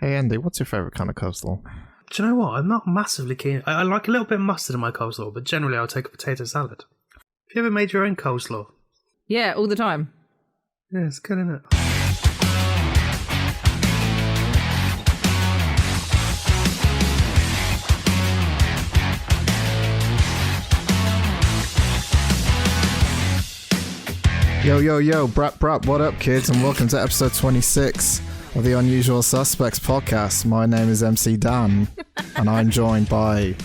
Hey Andy, what's your favourite kind of coleslaw? Do you know what? I'm not massively keen. I like a little bit of mustard in my coleslaw, but generally I'll take a potato salad. Have you ever made your own coleslaw? Yeah, all the time. Yeah, it's good, isn't it? Yo, brap, what up, kids, and welcome to episode 26 of the Unusual Suspects podcast. My name is MC Dan, and I'm joined by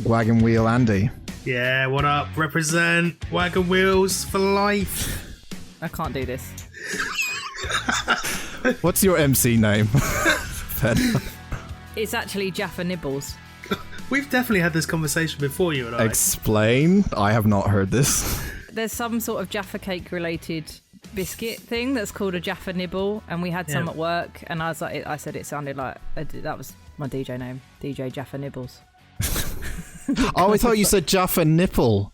Wagon Wheel Andy. Yeah, what up? Represent Wagon Wheels for life. I can't do this. What's your MC name? It's actually Jaffa Nibbles. We've definitely had this conversation before, you and I. Explain. I have not heard this. There's some sort of Jaffa cake related biscuit thing that's called a Jaffa Nibble, and we had some at work, and I said it sounded like that was my DJ name, DJ Jaffa Nibbles. Oh, I thought you said Jaffa Nipple.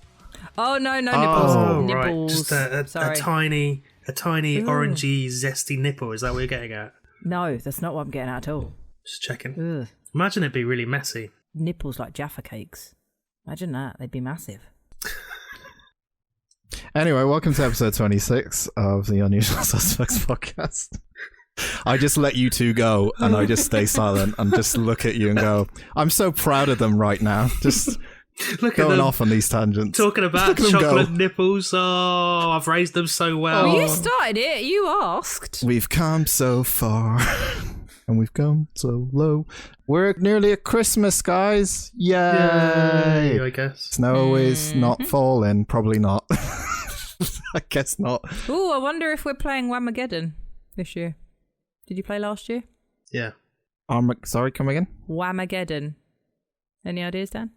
Oh no, Nibbles. Oh, Nibbles. Right. Just a tiny orangey zesty nipple. Is that what you're getting at? No, that's not what I'm getting at all. Just checking. Ugh. Imagine it'd be really messy. Nipples like Jaffa cakes. Imagine that. They'd be massive. Anyway, welcome to episode 26 of the Unusual Suspects podcast. I just let you two go, and I just stay silent and just look at you and go, I'm so proud of them right now. Just going off on these tangents. Talking about chocolate nipples. Oh, I've raised them so well. Well, you started it. You asked. We've come so far, and we've come so low. We're nearly at Christmas, guys. Yay! I guess. Snow is not falling. Probably not. I guess not. Ooh, I wonder if we're playing Whamageddon this year. Did you play last year? Yeah. Sorry, come again? Whamageddon. Any ideas, Dan?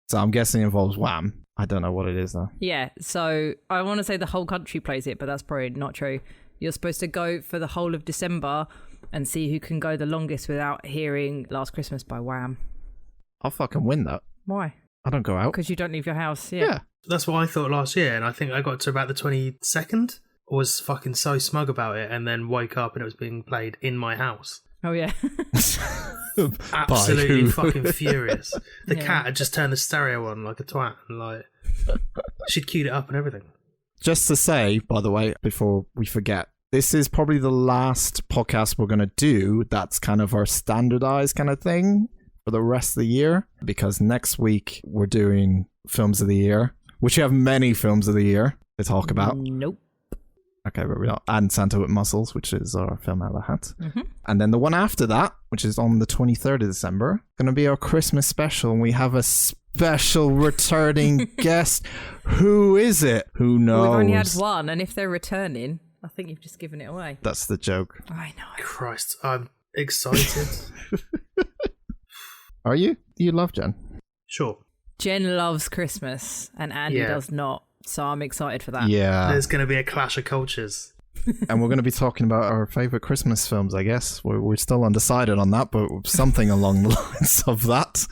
So I'm guessing it involves Wham. I don't know what it is, though. Yeah, so I want to say the whole country plays it, but that's probably not true. You're supposed to go for the whole of December and see who can go the longest without hearing Last Christmas by Wham. I'll fucking win that. Why? I don't go out. Because you don't leave your house, Yeah. That's what I thought last year, and I think I got to about the 22nd. I was fucking so smug about it, and then woke up and it was being played in my house. Oh, yeah. Absolutely fucking furious. The cat had just turned the stereo on like a twat, and like she'd queued it up and everything. Just to say, by the way, before we forget, this is probably the last podcast we're going to do that's kind of our standardized kind of thing for the rest of the year, because next week we're doing Films of the Year, which we have many Films of the Year to talk about. Nope. Okay, but we don't. And Santa with Muscles, which is our film out of the hat. Mm-hmm. And then the one after that, which is on the 23rd of December, going to be our Christmas special. And we have a special returning guest. Who is it? Who knows? We've only had one, and if they're returning, I think you've just given it away. That's the joke. I know. Christ, I'm excited. Are you? Do you love Jen? Sure. Jen loves Christmas, and Andy does not. So I'm excited for that. Yeah. There's going to be a clash of cultures. And we're going to be talking about our favourite Christmas films, I guess. We're still undecided on that, but something along the lines of that,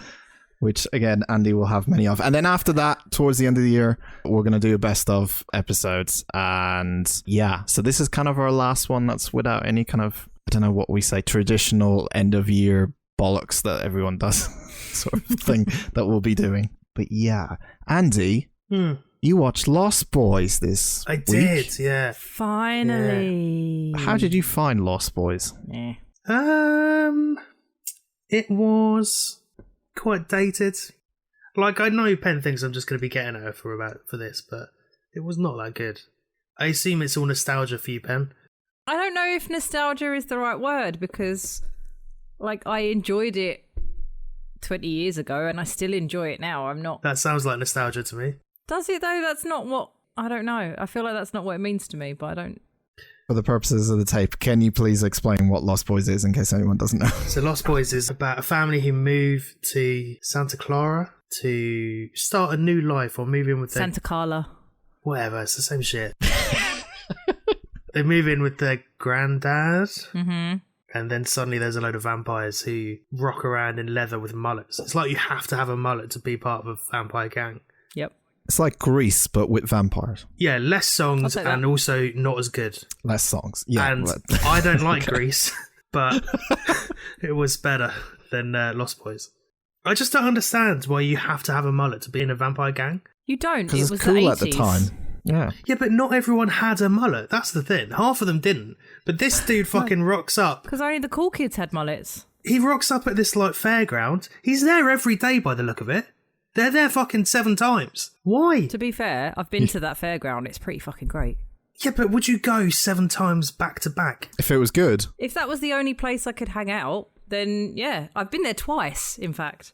which, again, Andy will have many of. And then after that, towards the end of the year, we're going to do a best of episodes. And yeah, so this is kind of our last one that's without any kind of, I don't know what we say, traditional end of year bollocks that everyone does sort of thing that we'll be doing. But yeah, Andy, you watched Lost Boys this week. I did, yeah. Finally. How did you find Lost Boys? Yeah. It was quite dated. Like, I know Penn thinks I'm just going to be getting at her for this, but it was not that good. I assume it's all nostalgia for you, Penn. I don't know if nostalgia is the right word, because, like, I enjoyed it 20 years ago and I still enjoy it now. I'm not. That sounds like nostalgia to me. Does it though? That's not what. I don't know. I feel like that's not what it means to me, but I don't. For the purposes of the tape, can you please explain what Lost Boys is in case anyone doesn't know? So Lost Boys is about a family who move to Santa Clara to start a new life, or move in with their... Santa Carla. Whatever, it's the same shit. They move in with their granddad. Mm-hmm. And then suddenly there's a load of vampires who rock around in leather with mullets. It's like you have to have a mullet to be part of a vampire gang. Yep. It's like Grease, but with vampires. Yeah, less songs and also not as good. Less songs. Yeah. And I don't like Grease. but it was better than Lost Boys. I just don't understand why you have to have a mullet to be in a vampire gang. You don't. Because It it's was cool the 80s. at the time. Yeah. Yeah, but not everyone had a mullet. That's the thing. Half of them didn't. But this dude fucking rocks up. Because only the cool kids had mullets. He rocks up at this like fairground. He's there every day by the look of it. They're there fucking 7 times. Why? To be fair, I've been to that fairground. It's pretty fucking great. Yeah, but would you go 7 times back to back? If it was good. If that was the only place I could hang out, then yeah, I've been there twice, in fact.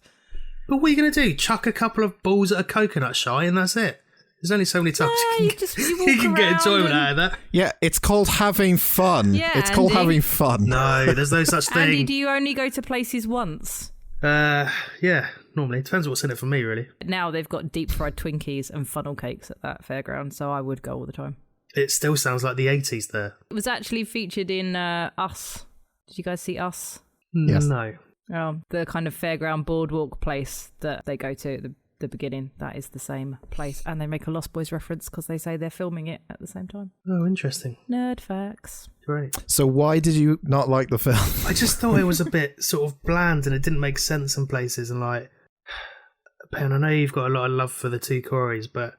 But what are you going to do? Chuck a couple of balls at a coconut shy and that's it? There's only so many times Yeah, you walk can get around enjoyment and- out of that. Yeah, it's called having fun. Yeah, it's called Andy. having fun. No, there's no such thing. Andy, do you only go to places once? Yeah, normally. It depends what's in it for me, really. Now they've got deep fried Twinkies and funnel cakes at that fairground, so I would go all the time. It still sounds like the 80s there. It was actually featured in Us. Did you guys see Us? Yes. No. The kind of fairground boardwalk place that they go to at the beginning. That is the same place. And they make a Lost Boys reference because they say they're filming it at the same time. Oh, interesting. Nerd facts. Great. So why did you not like the film? I just thought it was a bit sort of bland and it didn't make sense in places. And like, Ben, I know you've got a lot of love for the 2 Corys, but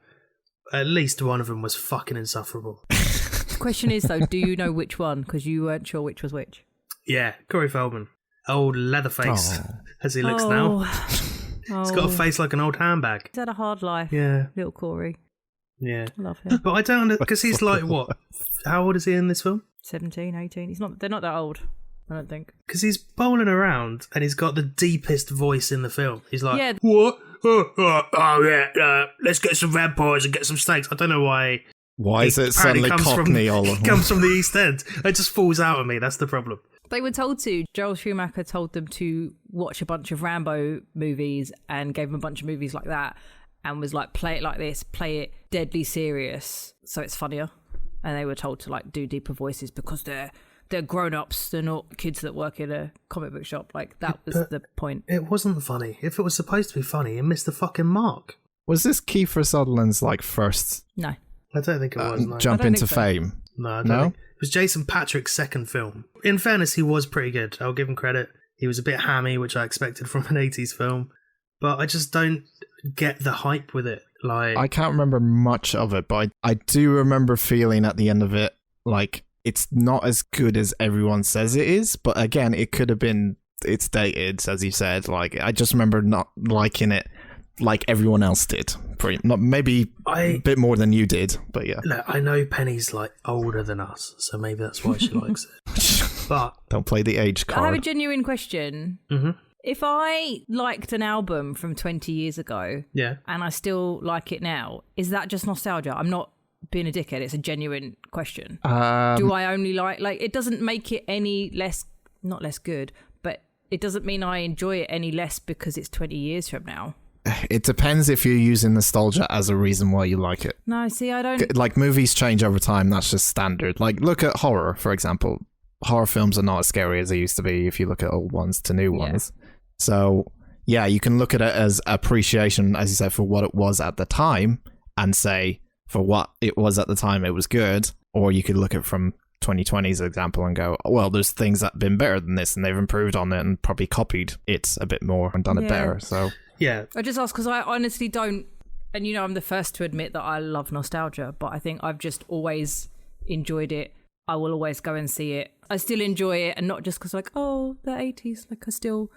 at least one of them was fucking insufferable. The question is, though, do you know which one? Because you weren't sure which was which. Yeah, Corey Feldman. Old Leatherface, as he looks now. He's got a face like an old handbag. He's had a hard life. Yeah, Little Corey. yeah. I love him. But I don't because he's like what? How old is he in this film? 17, 18. They're not that old, I don't think. Because he's bowling around and he's got the deepest voice in the film. He's like, Yeah. what? Oh yeah, let's get some vampires and get some steaks. I don't know why. Why is it Apparently suddenly Cockney all It comes from the East End. It just falls out of me. That's the problem. They were told to. Joel Schumacher told them to watch a bunch of Rambo movies and gave them a bunch of movies like that and was like, play it like this, play it deadly serious so it's funnier. And they were told to like do deeper voices because they're grown-ups, they're not kids that work in a comic book shop. Like that was But the point. It wasn't funny. If it was supposed to be funny, it missed the fucking mark. Was this Kiefer Sutherland's like first No. I don't think it was. No. jump I don't into think so. fame? No, I don't No? think. It was Jason Patric's second film. In fairness, he was pretty good. I'll give him credit. He was a bit hammy, which I expected from an 80s film. But I just don't get the hype with it. Like, I can't remember much of it, but I do remember feeling at the end of it like it's not as good as everyone says it is. But again, it could have been, it's dated, as you said. Like, I just remember not liking it like everyone else did. Maybe a bit more than you did, but yeah. Look, I know Penny's like older than us, so maybe that's why she likes it. But Don't play the age I have a card. genuine question. Mhm. If I liked an album from 20 years ago yeah, and I still like it now, is that just nostalgia? I'm not being a dickhead. It's a genuine question. Do I only like it doesn't make it any less, not less good, but it doesn't mean I enjoy it any less because it's 20 years from now. It depends if you're using nostalgia as a reason why you like it. No, see, I don't. Like, movies change over time. That's just standard. Like, look at horror, for example. Horror films are not as scary as they used to be if you look at old ones to new ones. So, yeah, you can look at it as appreciation, as you said, for what it was at the time and say, for what it was at the time, it was good. Or you could look at from 2020's example and go, well, there's things that have been better than this and they've improved on it and probably copied it a bit more and done it better. So, yeah. I just ask because I honestly don't, and you know, I'm the first to admit that I love nostalgia, but I think I've just always enjoyed it. I will always go and see it. I still enjoy it, and not just because like, oh, the 80s, like I still...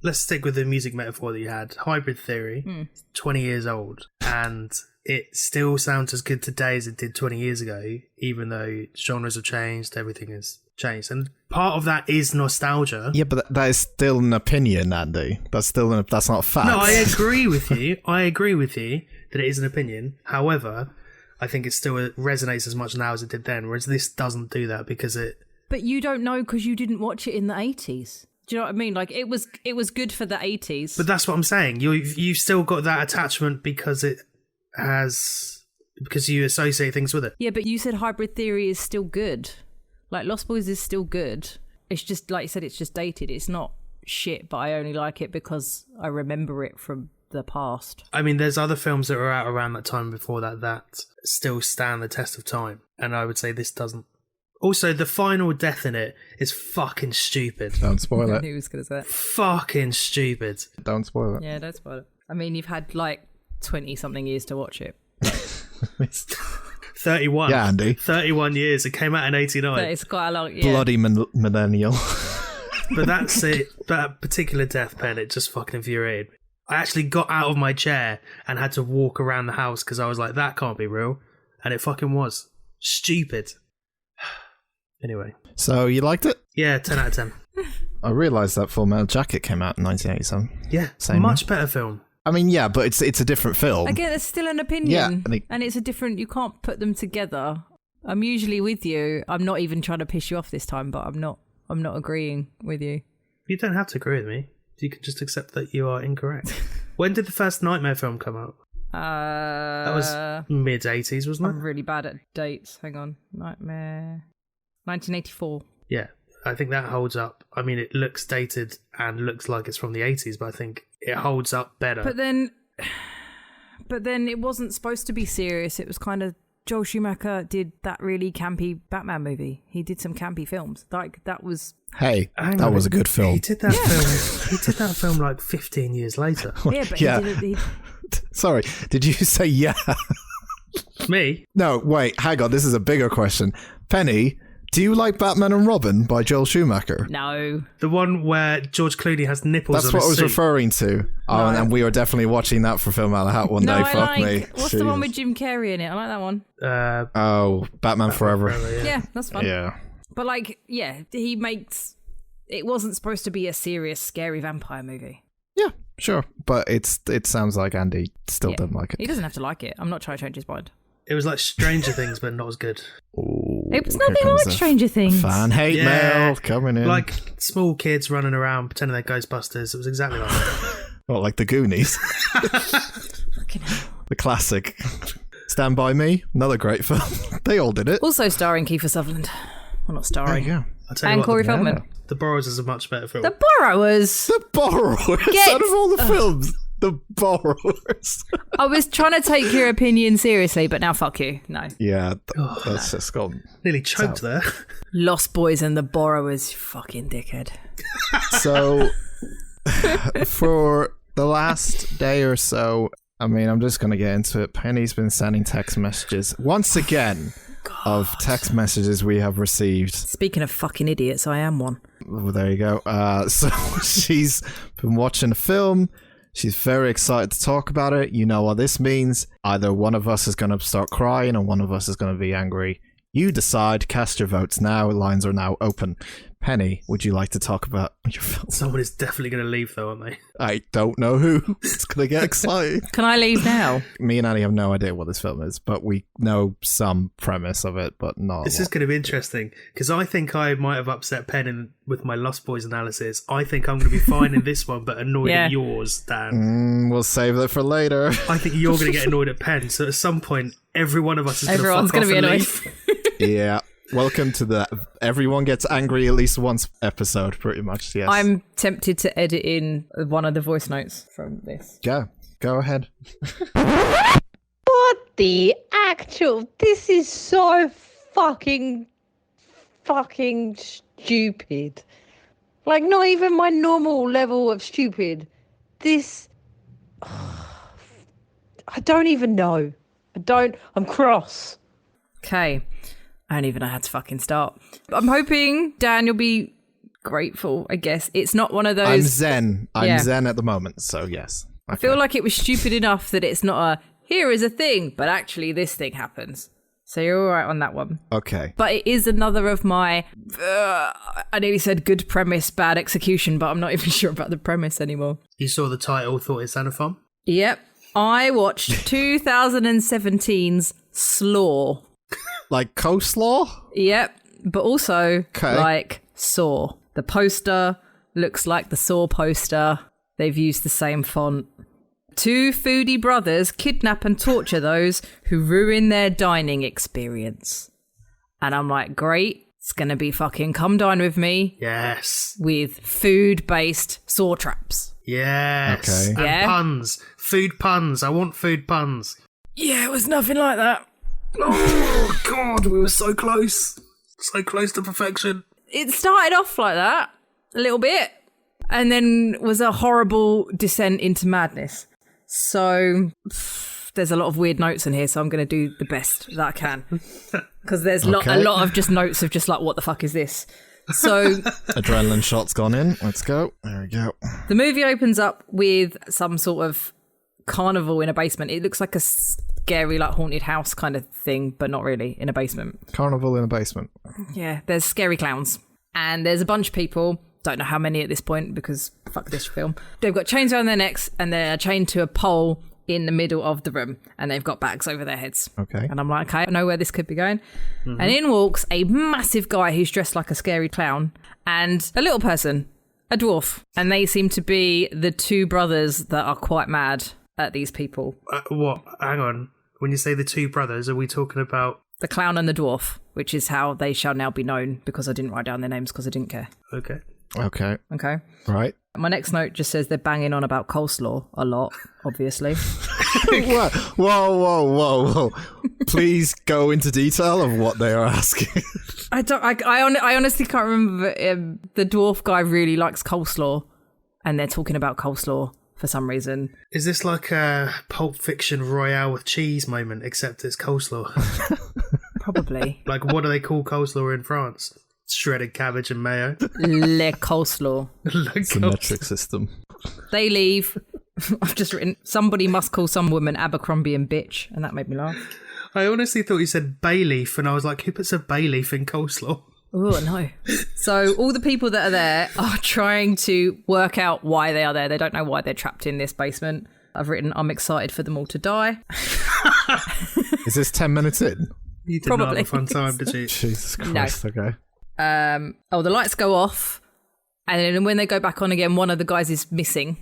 Let's stick with the music metaphor that you had. Hybrid Theory, 20 years old, and it still sounds as good today as it did 20 years ago, even though genres have changed, everything has changed. And part of that is nostalgia. yeah, but that is still an opinion, Andy. That's not fact. No, I agree with you. I agree with you that it is an opinion. However, I think it still resonates as much now as it did then, whereas this doesn't do that because it... But you don't know because you didn't watch it in the 80s. Do you know what I mean? Like, it was good for the 80s. But that's what I'm saying. You've still got that attachment because you associate things with it. Yeah, but you said Hybrid Theory is still good. Like, Lost Boys is still good. It's just, like you said, it's just dated. It's not shit, but I only like it because I remember it from the past. I mean, there's other films that were out around that time before that still stand the test of time. And I would say this doesn't. Also, the final death in it is fucking stupid. Don't spoil I it. knew he was going to say that. Fucking stupid. Don't spoil it. Yeah, don't spoil it. I mean, you've had like 20-something years to watch it. 31. Yeah, Andy. 31 years. It came out in 89. But it's quite a long... Yeah. Bloody millennial. But that's it. That particular death pen, it just fucking infuriated me. I actually got out of my chair and had to walk around the house because I was like, that can't be real. And it fucking was. Stupid. Anyway. So you liked it? Yeah, 10 out of 10. I realised that Full Metal Jacket came out in 1987. Yeah, Same much better film. I mean, yeah, but it's a different film. Again, it's still an opinion. Yeah, and it's a different... You can't put them together. I'm usually with you. I'm not even trying to piss you off this time, but I'm not agreeing with you. You don't have to agree with me. You can just accept that you are incorrect. When did the first Nightmare film come out? That was mid-80s, wasn't it? I'm really bad at dates. Hang on. Nightmare... 1984. Yeah, I think that holds up. I mean, it looks dated and looks like it's from the 80s, but I think it holds up better. But then it wasn't supposed to be serious. It was kind of... Joel Schumacher did that really campy Batman movie. He did some campy films. Like, that was... Hey, that was a good film. He did that film. He did that film like 15 years later. Yeah, but Yeah. he Sorry, did you say yeah? Me? No, wait, hang on. This is a bigger question. Penny, do you like Batman and Robin by Joel Schumacher? No. The one where George Clooney has nipples That's on what I his was suit. referring to. Oh, and we were definitely watching that for Film Out of Hat one No, day. I Fuck like... me. What's the one with Jim Carrey in it? I like that one. Oh, Batman Forever. Yeah, that's fun. Yeah. But like, yeah, he makes... It wasn't supposed to be a serious, scary vampire movie. Yeah, sure. But it sounds like Andy still doesn't like it. He doesn't have to like it. I'm not trying to change his mind. It was like Stranger Things, but not as good. Ooh, It was here nothing comes like the Stranger Things. Fan hate Yeah. mail coming in. Like small kids running around pretending they're Ghostbusters. It was exactly like that. Well, like the Goonies. Fucking hell. The classic. Stand By Me, another great film. They all did it. Also starring Kiefer Sutherland. Well, not There starring. you go. I'll tell you And what, Corey the, Feldman. the Borrowers is a much better film. The Borrowers. The Borrowers. Get- Out of all the films, The Borrowers. I was trying to take your opinion seriously, but now fuck you. No. Yeah, that's just gone. Nearly choked there. Lost Boys and The Borrowers. Fucking dickhead. So, for the last day or so, I mean, I'm just going to get into it. Penny's been sending text messages once again of text messages we have received. Speaking of fucking idiots, I am one. Well, there you go. So she's been watching a film. She's very excited to talk about it. You know what this means. Either one of us is going to start crying or one of us is going to be angry. You decide. Cast your votes now. Lines are now open. Penny, would you like to talk about your film? Someone is definitely going to leave, though, aren't they? I don't know who. It's going to get exciting. Can I leave now? Me and Annie have no idea what this film is, but we know some premise of it, but not. This is going to be interesting because I think I might have upset Penn with my Lost Boys analysis. I think I'm going to be fine in this one, but annoyed at yours, Dan. We'll save that for later. I think you're going to get annoyed at Penn. So at some point, every one of us is Everyone's going to be fuck off and annoyed. leave. Yeah. Welcome to the everyone gets angry at least once episode, pretty much. Yes. I'm tempted to edit in one of the voice notes from this. Go ahead. What the actual? This is so fucking stupid. Like, not even my normal level of stupid. This... I don't even know. I'm cross. Okay. I don't even know how to fucking start. I'm hoping, Dan, you'll be grateful, I guess. It's not one of those... I'm zen. Yeah. Zen at the moment, so yes. Okay. I feel like it was stupid enough that it's not a, here is a thing, but actually this thing happens. So you're all right on that one. Okay. But it is another of my, I nearly said good premise, bad execution, but I'm not even sure about the premise anymore. You saw the title, thought it sounded fun? Yep. I watched 2017's Slaw. Like coleslaw? Yep. But also like Saw. The poster looks like the Saw poster. They've used the same font. Two foodie brothers kidnap and torture those who ruin their dining experience. And I'm like, great. It's going to be fucking Come Dine With Me. Yes. With food-based saw traps. Yes. Okay. And Yeah. puns. Food puns. I want food puns. Yeah, it was nothing like that. Oh, God, we were so close. So close to perfection. It started off like that, a little bit, and then was a horrible descent into madness. So there's a lot of weird notes in here, so I'm going to do the best that I can. Because there's a lot of just notes of just like, what the fuck is this? So adrenaline shot's gone in. Let's go. There we go. The movie opens up with some sort of carnival in a basement. It looks like a scary, like haunted house kind of thing, but not really, in a basement. Carnival in a basement. Yeah, there's scary clowns. And there's a bunch of people, don't know how many at this point because fuck this film. They've got chains around their necks and they're chained to a pole in the middle of the room, and they've got bags over their heads. Okay. And I'm like, okay, I know where this could be going. Mm-hmm. And in walks a massive guy who's dressed like a scary clown and a little person, a dwarf. And they seem to be the two brothers that are quite mad at these people. What? Hang on. When you say the two brothers, are we talking about... The clown and the dwarf, which is how they shall now be known, because I didn't write down their names because I didn't care. Okay. Okay. Right. My next note just says they're banging on about coleslaw a lot, obviously. Whoa. Please go into detail of what they are asking. I honestly can't remember. The dwarf guy really likes coleslaw, and they're talking about coleslaw for some reason. Is this like a Pulp Fiction Royale with cheese moment, except it's coleslaw? Probably. Like, what do they call coleslaw in France? Shredded cabbage and mayo. Le coleslaw. It's a metric system. They leave. I've just written, somebody must call some woman Abercrombie and bitch, and that made me laugh. I honestly thought you said bay leaf, and I was like, who puts a bay leaf in coleslaw? Oh, no. So all the people that are there are trying to work out why they are there. They don't know why they're trapped in this basement. I've written, I'm excited for them all to die. Is this 10 minutes in? You did not have a fun time, did you? Jesus Christ, No. Okay. The lights go off, and then when they go back on again, one of the guys is missing.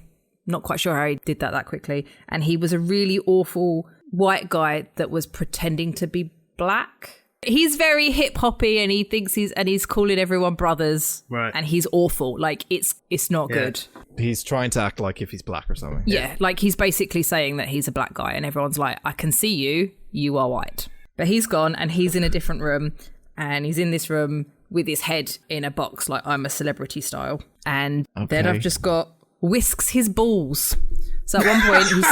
Not quite sure how he did that quickly. And he was a really awful white guy that was pretending to be black. He's very hip hoppy, and he thinks he's calling everyone brothers. Right. And he's awful. Like it's not good. He's trying to act like if he's black or something. Yeah, like he's basically saying that he's a black guy, and everyone's like, I can see you, you are white. But he's gone, and he's in a different room, and he's in this room with his head in a box, like I'm a celebrity style. And then I've just got whisks his balls. So at one point he's...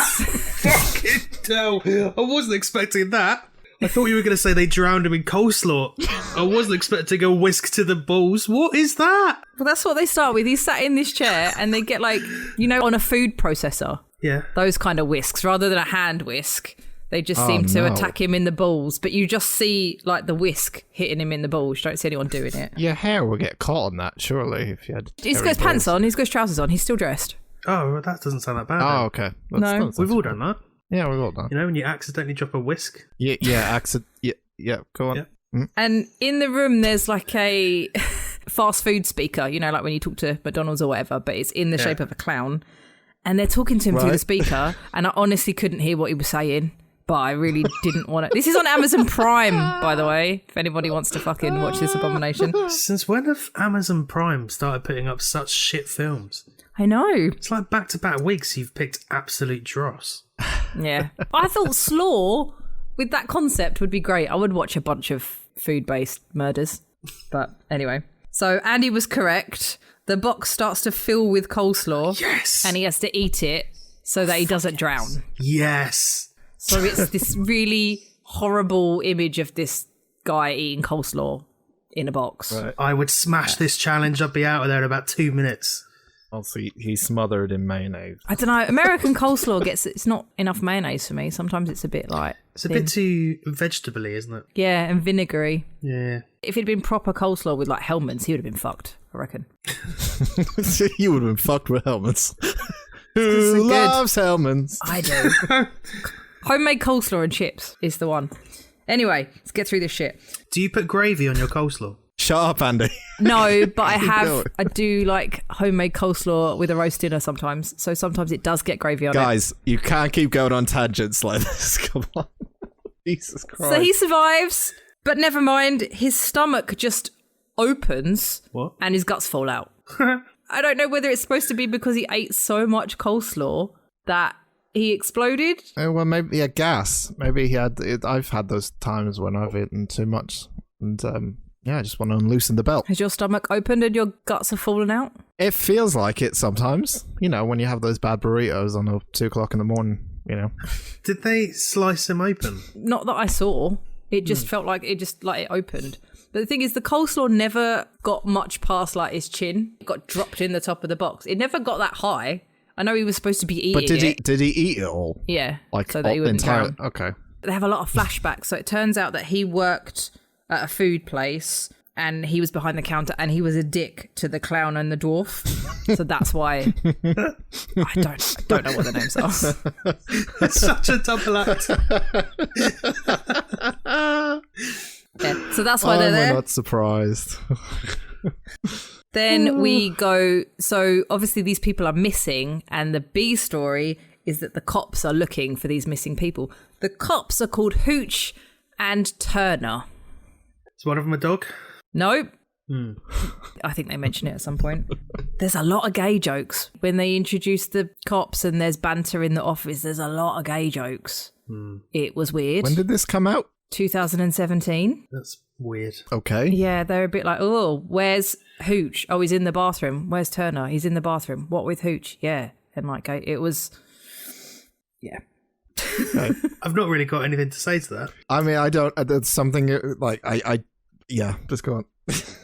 Fucking hell. I wasn't expecting that. I thought you were going to say they drowned him in coleslaw. I wasn't expecting a whisk to the balls. What is that? Well, that's what they start with. He's sat in this chair and they get like, on a food processor. Yeah. Those kind of whisks, rather than a hand whisk. They just seem to attack him in the balls, but you just see like the whisk hitting him in the balls. You don't see anyone doing it. Your hair will get caught on that, surely, if you had. He's got his pants on. He's got his trousers on. He's still dressed. Oh, well, that doesn't sound that bad. Oh, okay. No. We've all done that. Yeah, we've all done. You know, when you accidentally drop a whisk. Yeah. Yeah. Go on. Yeah. And in the room, there's like a fast food speaker. Like when you talk to McDonald's or whatever, but it's in the shape of a clown, and they're talking to him through the speaker. And I honestly couldn't hear what he was saying. But I really didn't want to. This is on Amazon Prime, by the way, if anybody wants to fucking watch this abomination. Since when have Amazon Prime started putting up such shit films? I know. It's like back-to-back weeks you've picked absolute dross. Yeah. I thought Slaw, with that concept, would be great. I would watch a bunch of food-based murders. But anyway. So Andy was correct. The box starts to fill with coleslaw. Yes! And he has to eat it so that he doesn't drown. Yes! So it's this really horrible image of this guy eating coleslaw in a box. Right. I would smash this challenge. I'd be out of there in about 2 minutes. Also, he's smothered in mayonnaise. I don't know. American coleslaw it's not enough mayonnaise for me. Sometimes it's a bit like... It's a bit too vegetable-y, isn't it? Yeah, and vinegary. Yeah. If it'd been proper coleslaw with like Hellmann's, he would have been fucked, I reckon. You would have been fucked with Hellmann's. Who loves Hellmann's? I do. Homemade coleslaw and chips is the one. Anyway, let's get through this shit. Do you put gravy on your coleslaw? Shut up, Andy. No, but I do like homemade coleslaw with a roast dinner sometimes. So sometimes it does get gravy on it. Guys, you can't keep going on tangents like this. Come on. Jesus Christ. So he survives, but never mind. His stomach just opens and his guts fall out. I don't know whether it's supposed to be because he ate so much coleslaw that he exploded. Oh, well, maybe he had gas. Maybe he had... I've had those times when I've eaten too much and I just want to unloosen the belt. Has your stomach opened and your guts have fallen out? It feels like it sometimes. You know, when you have those bad burritos on 2 o'clock in the morning, you know. Did they slice him open? Not that I saw. It just felt like it opened. But the thing is, the coleslaw never got much past like his chin. It got dropped in the top of the box. It never got that high. I know he was supposed to be eating But it. did he eat it all? Yeah. Like so that he wouldn't drown. Okay. They have a lot of flashbacks. So it turns out that he worked at a food place and he was behind the counter and he was a dick to the clown and the dwarf. So that's why I don't know what the names are. It's such a double act. Yeah, so that's why they're there. I'm not surprised. Then we go, so obviously these people are missing, and the B story is that the cops are looking for these missing people. The cops are called Hooch and Turner. Is one of them a dog? Nope. I think they mention it at some point. There's a lot of gay jokes. When they introduce the cops and there's banter in the office, there's a lot of gay jokes. It was weird. When did this come out? 2017. That's weird. Okay. Yeah, they're a bit like, oh, where's Hooch? Oh, he's in the bathroom. Where's Turner? He's in the bathroom. What with Hooch? Yeah. And like, it was, yeah. Okay. I've not really got anything to say to that. I mean, I don't, that's something like, yeah, just go on.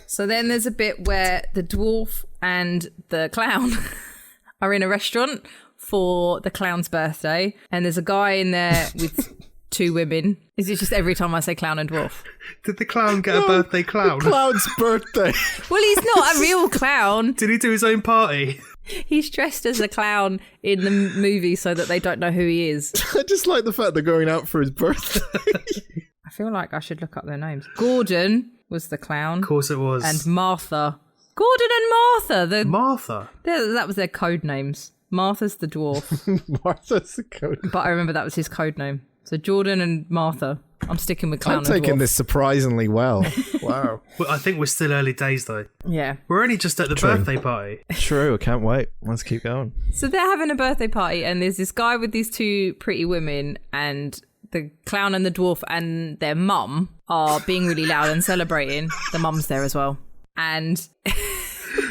So then there's a bit where the dwarf and the clown are in a restaurant for the clown's birthday. And there's a guy in there with 2 women. Is it just every time I say clown and dwarf? Did the clown get a birthday clown? Clown's birthday. Well, he's not a real clown. Did he do his own party? He's dressed as a clown in the movie so that they don't know who he is. I just like the fact they're going out for his birthday. I feel like I should look up their names. Gordon was the clown. Of course it was. And Martha. Gordon and Martha. Martha? That was their code names. Martha's the dwarf. Martha's the code. But I remember that was his code name. So Jordan and Martha. I'm sticking with clown I'm taking and dwarf. this surprisingly well. Wow. Well, I think we're still early days, though. Yeah. We're only just at the True. birthday party. True, I can't wait. Let's keep going. So they're having a birthday party and there's this guy with these 2 pretty women and the clown and the dwarf and their mum are being really loud and celebrating. The mum's there as well. And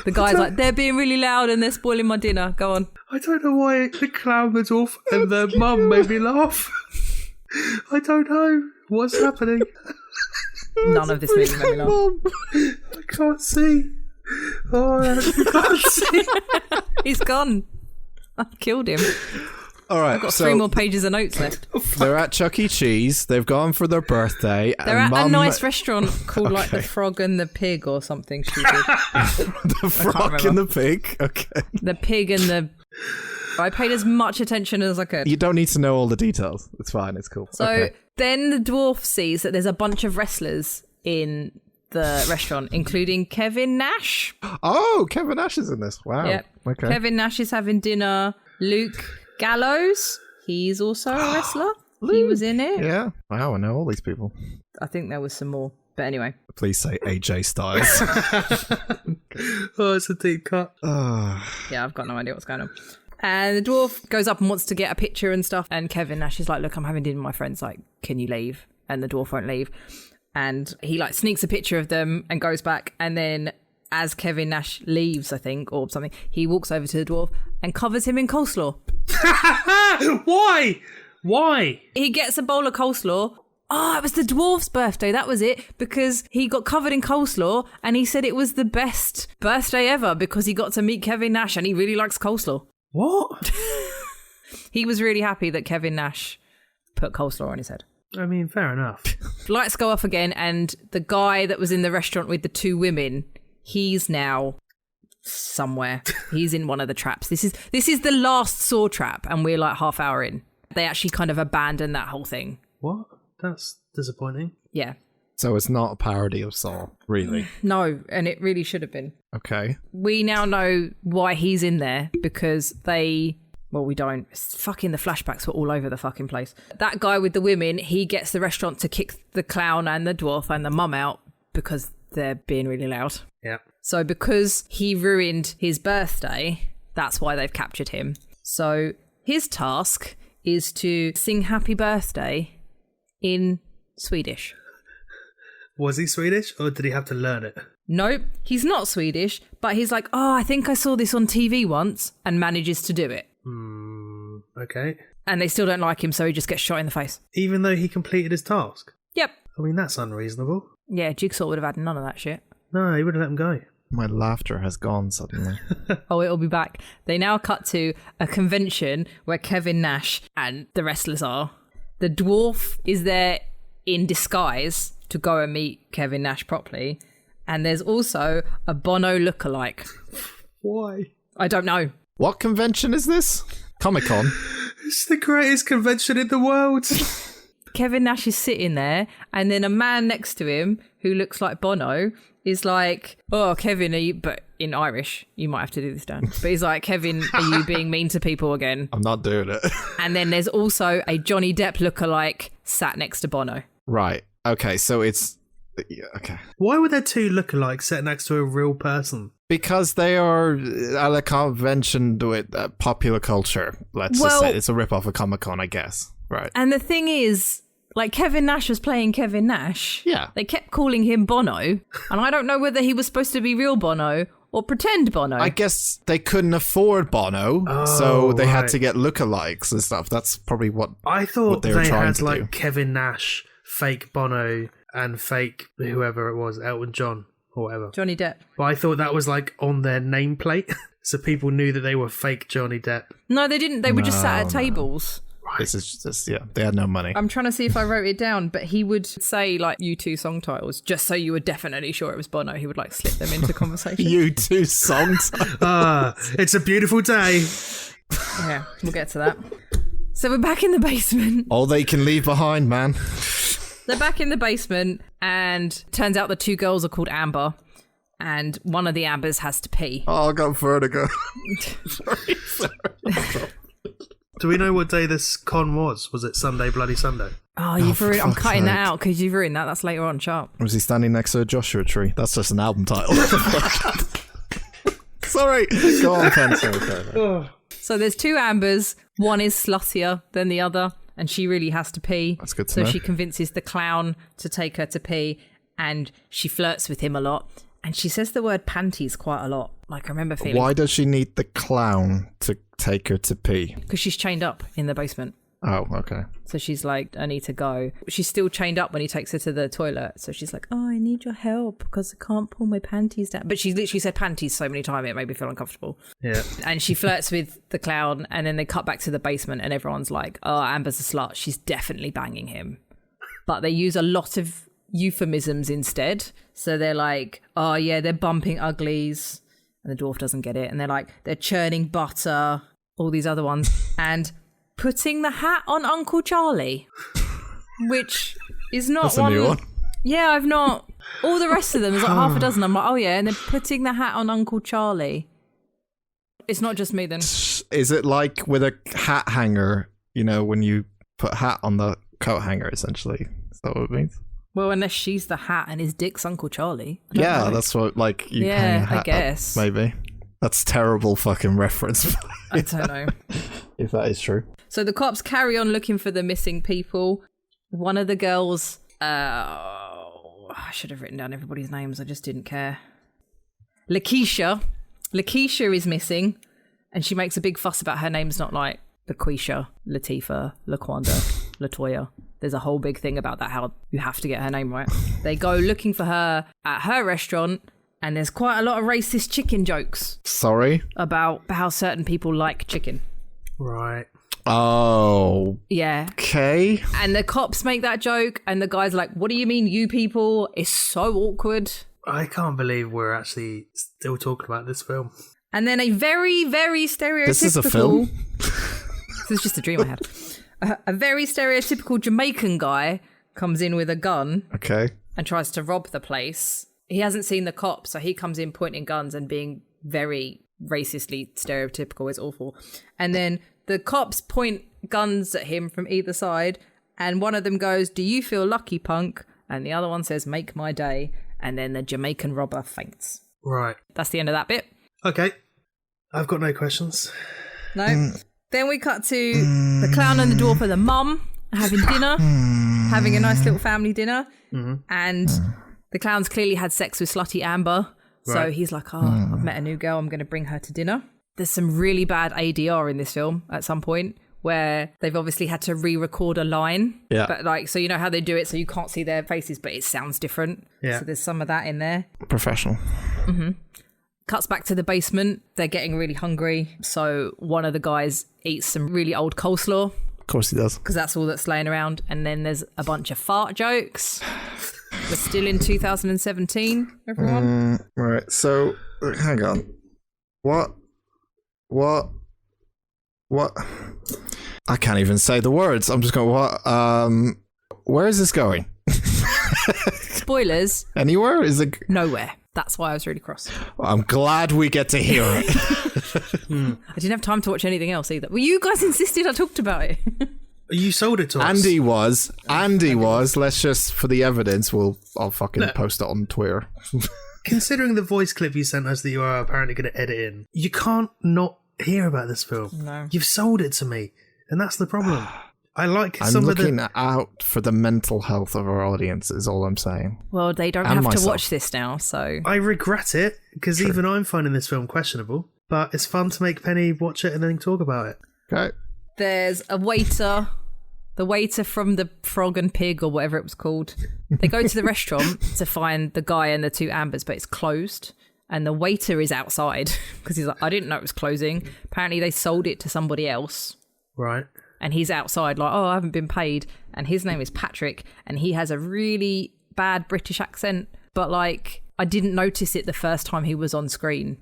the guy's like, they're being really loud and they're spoiling my dinner. Go on. I don't know why the clown, the dwarf, and the mum made me laugh. I don't know what's happening. None of this movie made me laugh. I can't see. Oh, I can't see. He's gone. I've killed him. All right, I've got so 3 more pages of notes left. they're at Chuck E. Cheese. They've gone for their birthday. They're and at a Mum, nice restaurant called like the Frog and the Pig or something stupid. the frog and the pig. Okay. The pig and the... I paid as much attention as I could. You don't need to know all the details. It's fine. It's cool. So okay. then the dwarf sees that there's a bunch of wrestlers in the restaurant, including Kevin Nash. Oh, Kevin Nash is in this. Wow. Yep. Okay. Kevin Nash is having dinner. Luke Gallows, he's also a wrestler. He was in it. Yeah. Wow, I know all these people. I think there was some more. But anyway. Please say AJ Styles. Oh, it's a deep cut. Yeah, I've got no idea what's going on. And the dwarf goes up and wants to get a picture and stuff. And Kevin Nash is like, look, I'm having dinner with my friends. Like, can you leave? And the dwarf won't leave. And he like sneaks a picture of them and goes back. And then as Kevin Nash leaves, I think, or something, he walks over to the dwarf and covers him in coleslaw. Why? Why? He gets a bowl of coleslaw. Oh, it was the dwarf's birthday. That was it. Because he got covered in coleslaw and he said it was the best birthday ever because he got to meet Kevin Nash and he really likes coleslaw. What? He was really happy that Kevin Nash put coleslaw on his head. I mean, fair enough. Lights go off again and the guy that was in the restaurant with the 2 women, he's now somewhere. He's in one of the traps. This is the last Saw trap and we're like half hour in. They actually kind of abandoned that whole thing. What? That's disappointing. Yeah. So it's not a parody of Saw, really? No, and it really should have been. Okay. We now know why he's in there because we don't. It's fucking the flashbacks were all over the fucking place. That guy with the women, he gets the restaurant to kick the clown and the dwarf and the mum out because they're being really loud. Yeah. So because he ruined his birthday, that's why they've captured him. So his task is to sing happy birthday in Swedish. Was he Swedish or did he have to learn it? Nope, he's not Swedish, but he's like, oh, I think I saw this on TV once, and manages to do it. Okay. And they still don't like him, so he just gets shot in the face. Even though he completed his task? Yep. I mean, that's unreasonable. Yeah, Jigsaw would have had none of that shit. No, he would have let him go. My laughter has gone suddenly. Oh, it'll be back. They now cut to a convention where Kevin Nash and the wrestlers are. The dwarf is there in disguise to go and meet Kevin Nash properly. And there's also a Bono lookalike. Why? I don't know. What convention is this? Comic-Con? It's the greatest convention in the world. Kevin Nash is sitting there, and then a man next to him who looks like Bono is like, oh, Kevin, are you... But in Irish, you might have to do this, Dan. But he's like, Kevin, are you being mean to people again? I'm not doing it. And then there's also a Johnny Depp lookalike sat next to Bono. Right. Okay, so it's... Yeah, okay. Why were there two lookalikes sat next to a real person? Because they are at a convention with popular culture. Let's just say it's a rip-off of Comic-Con, I guess. Right. And the thing is, like, Kevin Nash was playing Kevin Nash. Yeah. They kept calling him Bono. And I don't know whether he was supposed to be real Bono or pretend Bono. I guess they couldn't afford Bono, so they had to get lookalikes and stuff. That's probably what I thought what they were trying had to like do. Kevin Nash, fake Bono, and fake whoever it was, Elton John or whatever. Johnny Depp. But I thought that was like on their nameplate, so people knew that they were fake Johnny Depp. No, they didn't. They were just sat at tables. This is just, yeah, they had no money. I'm trying to see if I wrote it down, but he would say like U2 song titles just so you were definitely sure it was Bono. He would like slip them into conversation. U2 songs. It's a beautiful day. Yeah, we'll get to that. So we're back in the basement. All they can leave behind, man. They're back in the basement, and turns out the two girls are called Amber, and one of the Ambers has to pee. Oh, I got vertigo. sorry. Do we know what day this con was? Was it Sunday, Bloody Sunday? Oh, you've for ruined. I'm fuck's cutting that sake. out because you've ruined that. That's later on, sharp. Was he standing next to a Joshua tree? That's just an album title. Sorry. Go on, Ken. Sorry. So there's two Ambers. One is sluttier than the other, and she really has to pee. That's good to so know. she convinces the clown to take her to pee, and she flirts with him a lot. And she says the word panties quite a lot. Like, I remember feeling... Why does she need the clown to take her to pee? Because she's chained up in the basement. Oh, okay. So she's like, I need to go. She's still chained up when he takes her to the toilet. So she's like, oh, I need your help because I can't pull my panties down. But she literally said panties so many times it made me feel uncomfortable. Yeah. And she flirts with the clown, and then they cut back to the basement, and everyone's like, oh, Amber's a slut. She's definitely banging him. But they use a lot of euphemisms instead. So they're like, oh, yeah, they're bumping uglies. And the dwarf doesn't get it. And they're like, they're churning butter, all these other ones. And putting the hat on Uncle Charlie, which is not That's one. a new one. Yeah, I've not. All the rest of them is like half a dozen. I'm like, oh, yeah. And they're putting the hat on Uncle Charlie. It's not just me then. Is it like with a hat hanger, you know, when you put hat on the coat hanger, essentially? Is that what it means? Well, unless she's the hat and his dick's Uncle Charlie. I don't Yeah, know. that's what, like, you Yeah, hang a I hat up, guess. maybe. That's terrible fucking reference. I don't know. If that is true. So the cops carry on looking for the missing people. One of the girls, I should have written down everybody's names. I just didn't care. Lakeisha is missing, and she makes a big fuss about her name's not like LaQuisha, Latifah, LaQuanda, Latoya. There's a whole big thing about that, how you have to get her name right. They go looking for her at her restaurant, and there's quite a lot of racist chicken jokes Sorry? about how certain people like chicken. Right. Oh, Yeah. okay. And the cops make that joke, and the guy's like, what do you mean, you people? It's so awkward. I can't believe we're actually still talking about this film. And then a very, very stereotypical... This is a film? This is just a dream I had. A very stereotypical Jamaican guy comes in with a gun Okay. and tries to rob the place. He hasn't seen the cops, so he comes in pointing guns and being very racistly stereotypical. It's awful. And then the cops point guns at him from either side, and one of them goes, do you feel lucky, punk? And the other one says, make my day. And then the Jamaican robber faints. Right. That's the end of that bit. Okay. I've got no questions. No. Then we cut to the clown and the dwarf and the mum having dinner, having a nice little family dinner. And The clown's clearly had sex with slutty Amber. So Right. he's like, I've met a new girl. I'm going to bring her to dinner. There's some really bad ADR in this film at some point where they've obviously had to re-record a line. Yeah. But like, so you know how they do it so you can't see their faces, but it sounds different. Yeah. So there's some of that in there. Professional. Cuts back to the basement. They're getting really hungry. So one of the guys eats some really old coleslaw Of course he does. because that's all that's laying around. And then there's a bunch of fart jokes. We're still in 2017, everyone. Right. So, hang on. What? I can't even say the words. I'm just going, what? Where is this going? Spoilers, Anywhere? Is it? nowhere. That's why I was really cross. I'm glad we get to hear it. I didn't have time to watch anything else either. Well, you guys insisted I talked about it. You sold it to us. Andy was. Let's just, for the evidence, I'll fucking post it on Twitter. Considering the voice clip you sent us that you are apparently going to edit in, you can't not hear about this film. No. You've sold it to me, and that's the problem. I like I'm some of looking the... out for the mental health of our audience, is all I'm saying. Well, they don't And have myself. to watch this now, so... I regret it, because even I'm finding this film questionable, but it's fun to make Penny watch it and then talk about it. Okay. There's a waiter, the waiter from the Frog and Pig or whatever it was called. They go to the restaurant to find the guy and the two Ambers, but it's closed. And the waiter is outside because he's like, I didn't know it was closing. Apparently they sold it to somebody else. Right. And he's outside like, I haven't been paid. And his name is Patrick. And he has a really bad British accent. But like, I didn't notice it the first time he was on screen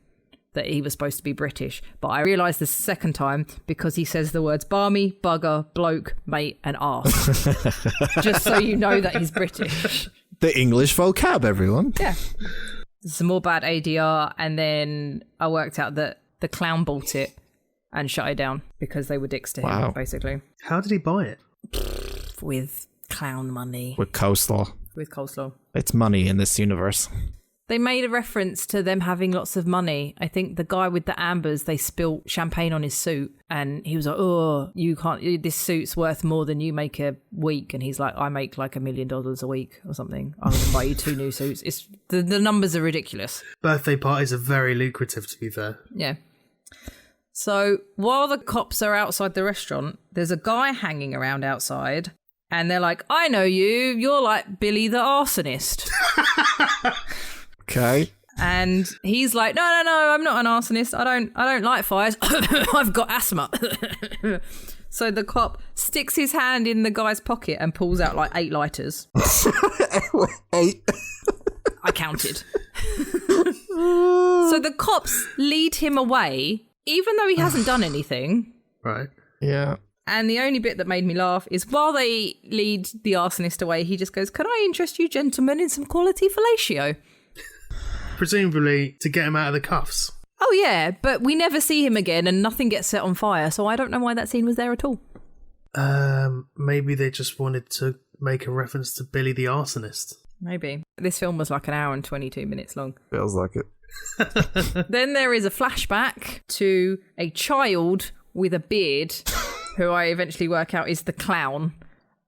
that he was supposed to be British. But I realised the second time because he says the words barmy, bugger, bloke, mate and arse. Just so you know that he's British. The English vocab, everyone. Yeah. Some more bad ADR. And then I worked out that the clown bought it and shut it down because they were dicks to him, Wow. basically. How did he buy it? With clown money. With coleslaw. With coleslaw. It's money in this universe. They made a reference to them having lots of money. I think the guy with the ambers, they spilt champagne on his suit and he was like, oh, you can't, this suit's worth more than you make a week. And he's like, I make like $1 million a week or something. I'm going to buy you 2 new suits. It's the numbers are ridiculous. Birthday parties are very lucrative, to be fair. Yeah. So while the cops are outside the restaurant, there's a guy hanging around outside and they're like, I know you. You're like Billy the arsonist. Okay. And he's like, no, I'm not an arsonist. I don't light fires. I've got asthma. So the cop sticks his hand in the guy's pocket and pulls out like 8 lighters. 8. I counted. So the cops lead him away, even though he hasn't done anything. Right. Yeah. And the only bit that made me laugh is while they lead the arsonist away, he just goes, can I interest you gentlemen in some quality fellatio? Presumably to get him out of the cuffs. Oh, yeah, but we never see him again and nothing gets set on fire, so I don't know why that scene was there at all. Maybe they just wanted to make a reference to Billy the arsonist. Maybe. This film was like 1 hour and 22 minutes long. Feels like it. Then there is a flashback to a child with a beard, who I eventually work out is the clown.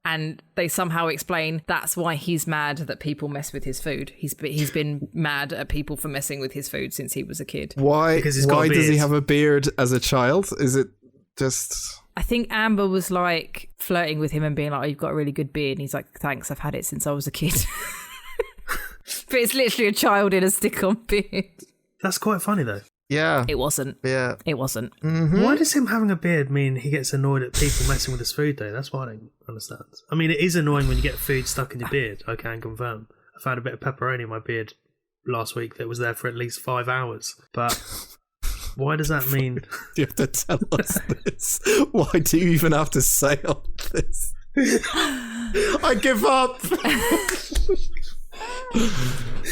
And they somehow explain that's why he's mad that people mess with his food. He's been mad at people for messing with his food since he was a kid. Why? Because he's got a Why does he beard. have a beard as a child? Is it just? I think Amber was like flirting with him and being like, oh, you've got a really good beard. And he's like, thanks, I've had it since I was a kid. But it's literally a child in a stick-on beard. That's quite funny, though. Yeah. It wasn't. Yeah. It wasn't. Why does him having a beard mean he gets annoyed at people messing with his food, though? That's what I don't understand. I mean, it is annoying when you get food stuck in your beard, I can confirm. I found a bit of pepperoni in my beard last week that was there for at least 5 hours. But why does that mean... You have to tell us this. Why do you even have to say all this? I give up.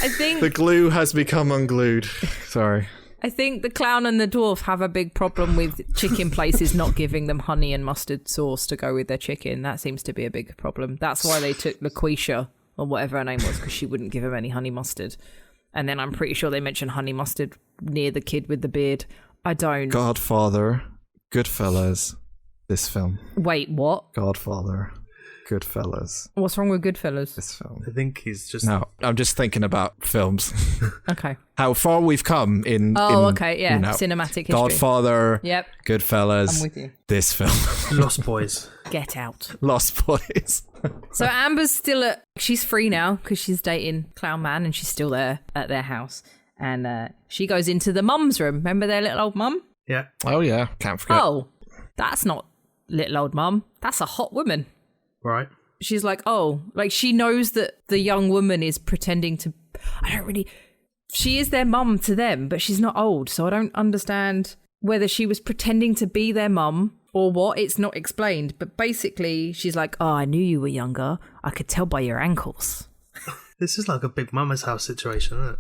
I think The glue has become unglued. Sorry. I think the clown and the dwarf have a big problem with chicken places not giving them honey and mustard sauce to go with their chicken. That seems to be a big problem. That's why they took LaQuisha, or whatever her name was, because she wouldn't give him any honey mustard. And then I'm pretty sure they mentioned honey mustard near the kid with the beard. I don't... Godfather. Goodfellas. This film. Wait, what? Godfather. Goodfellas. What's wrong with Goodfellas? This film. I think he's just... No, I'm just thinking about films. Okay. How far we've come in... okay, yeah. You know, Cinematic history. Godfather. Yep. Goodfellas. I'm with you. This film. Lost Boys. Get out. Lost Boys. So Amber's still she's free now because she's dating Clown Man and she's still there at their house. And she goes into the mum's room. Remember their little old mum? Yeah. Oh, yeah. Can't forget. Oh, that's not little old mum. That's a hot woman. Right. She's like, oh, like she knows that the young woman is pretending to... She is their mum to them, but she's not old. So I don't understand whether she was pretending to be their mum or what. It's not explained. But basically, she's like, oh, I knew you were younger. I could tell by your ankles. This is like a Big Mama's house situation, isn't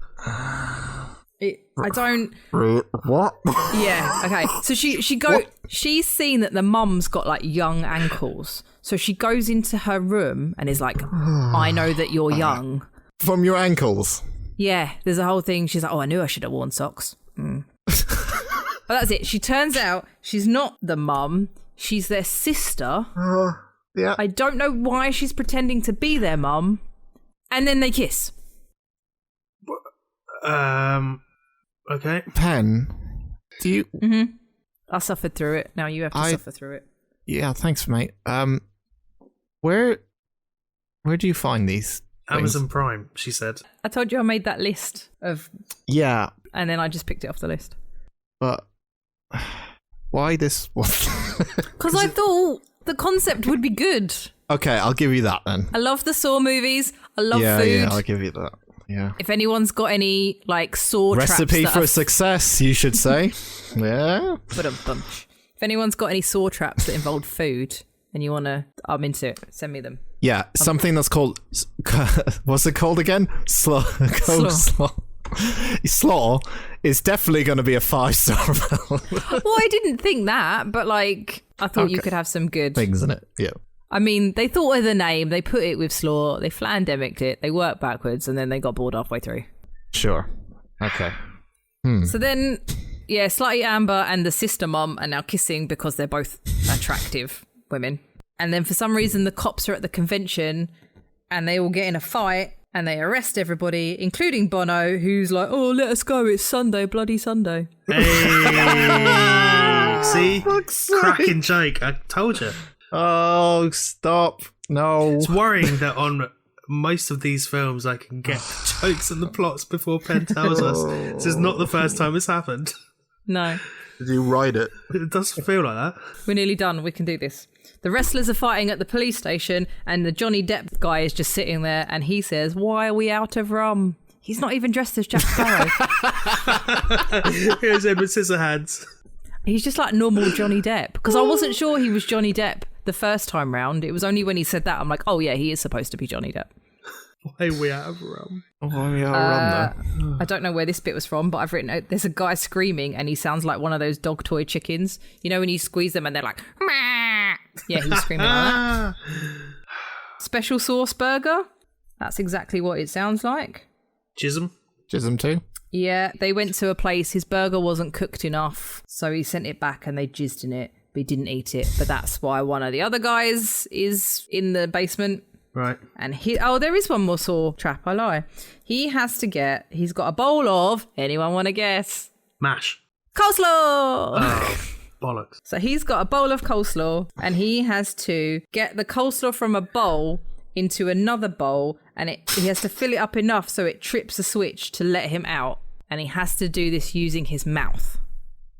it? I don't... What? Yeah, okay. So she's seen that the mum's got like young ankles. So she goes into her room and is like, I know that you're young. From your ankles? Yeah, there's a whole thing. She's like, oh, I knew I should have worn socks. But that's it. She turns out she's not the mum. She's their sister. Yeah. I don't know why she's pretending to be their mum. And then they kiss. Okay. Pen, do you... Mm-hmm. I suffered through it. Now you have to suffer through it. Yeah, thanks, mate. Where do you find these things? Amazon Prime, she said. I told you I made that list of... Yeah. And then I just picked it off the list. But why this one? Because I thought the concept would be good. Okay, I'll give you that then. I love the Saw movies. I love food. Yeah, I'll give you that. Yeah. If anyone's got any like Saw recipe traps for success, you should say. Yeah. If anyone's got any Saw traps that involve food and you wanna, I'm into it. Send me them. Yeah, something that's called... What's it called again? Slaw. Slaw is definitely going to be a 5-star film. Well, I didn't think that, but like I thought you could have some good things in it. Yeah. I mean, they thought of the name, they put it with Slaw, they flandemicked it, they worked backwards, and then they got bored halfway through. Sure. Okay. So then, yeah, Slutty Amber and the sister mum are now kissing because they're both attractive women. And then for some reason, the cops are at the convention and they all get in a fight and they arrest everybody, including Bono, who's like, oh, let us go, it's Sunday, bloody Sunday. Hey! See? Cracking joke, I told you. Oh, stop. No. It's worrying that on most of these films I can get the jokes and the plots before Penn tells us. This is not the first time it's happened. No. Did you write it? It does feel like that. We're nearly done. We can do this. The wrestlers are fighting at the police station and the Johnny Depp guy is just sitting there and he says, why are we out of rum? He's not even dressed as Jack Sparrow. Here's Edward Scissorhands. He's just like normal Johnny Depp. Because I wasn't sure he was Johnny Depp the first time round. It was only when he said that I'm like, oh yeah, he is supposed to be Johnny Depp. Why are we out of rum? Why are we out of rum, though? I don't know where this bit was from, but I've written there's a guy screaming and he sounds like one of those dog toy chickens. You know when you squeeze them and they're like, Mah! Yeah, he's screaming like that. Special sauce burger. That's exactly what it sounds like. Chisholm too? Yeah, they went to a place, his burger wasn't cooked enough, so he sent it back and they jizzed in it, but he didn't eat it. But that's why one of the other guys is in the basement. Right. And there is one more Saw trap, I lie. He's got a bowl of, anyone want to guess? Mash. Coleslaw! Oh, bollocks. So he's got a bowl of coleslaw and he has to get the coleslaw from a bowl into another bowl and he has to fill it up enough so it trips a switch to let him out. And he has to do this using his mouth.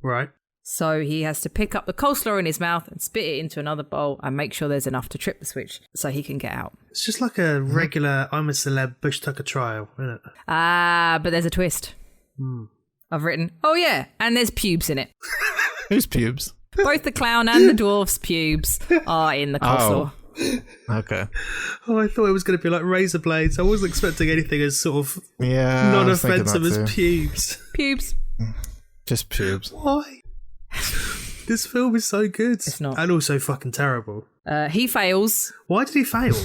Right. So he has to pick up the coleslaw in his mouth and spit it into another bowl and make sure there's enough to trip the switch so he can get out. It's just like a regular I'm a Celeb Bush Tucker trial, isn't it? Ah, but there's a twist. I've written, oh yeah, and there's pubes in it. Whose pubes? Both the clown and the dwarf's pubes are in the coleslaw. Okay. Oh, I thought it was going to be like razor blades. I wasn't expecting anything as sort of non-offensive as pubes. Pubes. Just pubes. Why? This film is so good. It's not. And also fucking terrible. He fails. Why did he fail?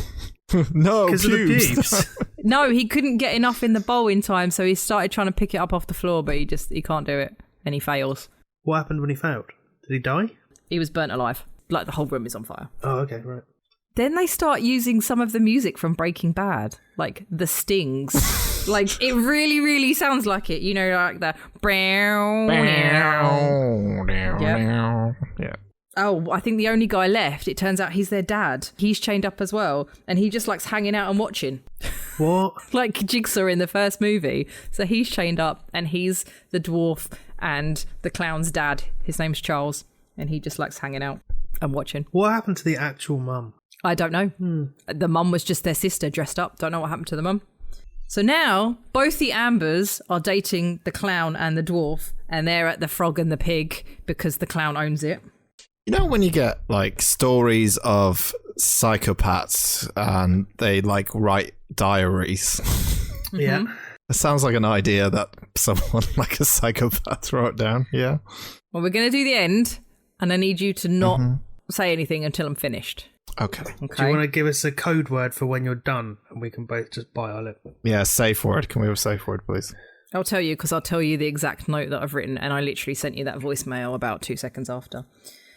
No, because of the pubes. No, he couldn't get enough in the bowl in time, so he started trying to pick it up off the floor, but he can't do it, and he fails. What happened when he failed? Did he die? He was burnt alive. Like the whole room is on fire. Oh, okay, right. Then they start using some of the music from Breaking Bad, like the stings. Like, it really, really sounds like it. You know, like the... Yeah. Oh, I think the only guy left, it turns out he's their dad. He's chained up as well, and he just likes hanging out and watching. What? Like Jigsaw in the first movie. So he's chained up, and he's the dwarf and the clown's dad. His name's Charles, and he just likes hanging out and watching. What happened to the actual mum? I don't know. The mum was just their sister dressed up. Don't know what happened to the mum. So now both the Ambers are dating the clown and the dwarf, and they're at the Frog and the Pig because the clown owns it. You know when you get like stories of psychopaths and they like write diaries? Yeah. It sounds like an idea that someone like a psychopath wrote down. Yeah. Well, we're going to do the end, and I need you to not say anything until I'm finished. Okay. Do you want to give us a code word for when you're done, and we can both just bite our lip? Yeah, safe word. Can we have a safe word, please? I'll tell you, because I'll tell you the exact note that I've written, and I literally sent you that voicemail about 2 seconds after.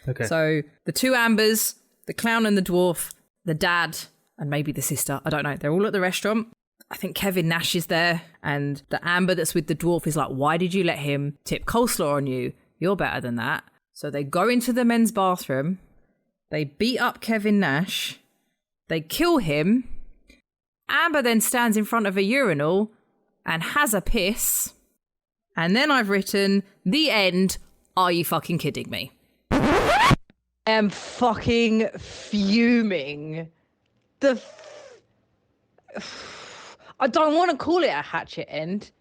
Okay. So the two Ambers, the clown and the dwarf, the dad, and maybe the sister, I don't know, they're all at the restaurant. I think Kevin Nash is there, and the Amber that's with the dwarf is like, why did you let him tip coleslaw on you? You're better than that. So they go into the men's bathroom, they beat up Kevin Nash, they kill him. Amber then stands in front of a urinal and has a piss. And then I've written, the end, are you fucking kidding me? I am fucking fuming. I don't want to call it a Hatchet end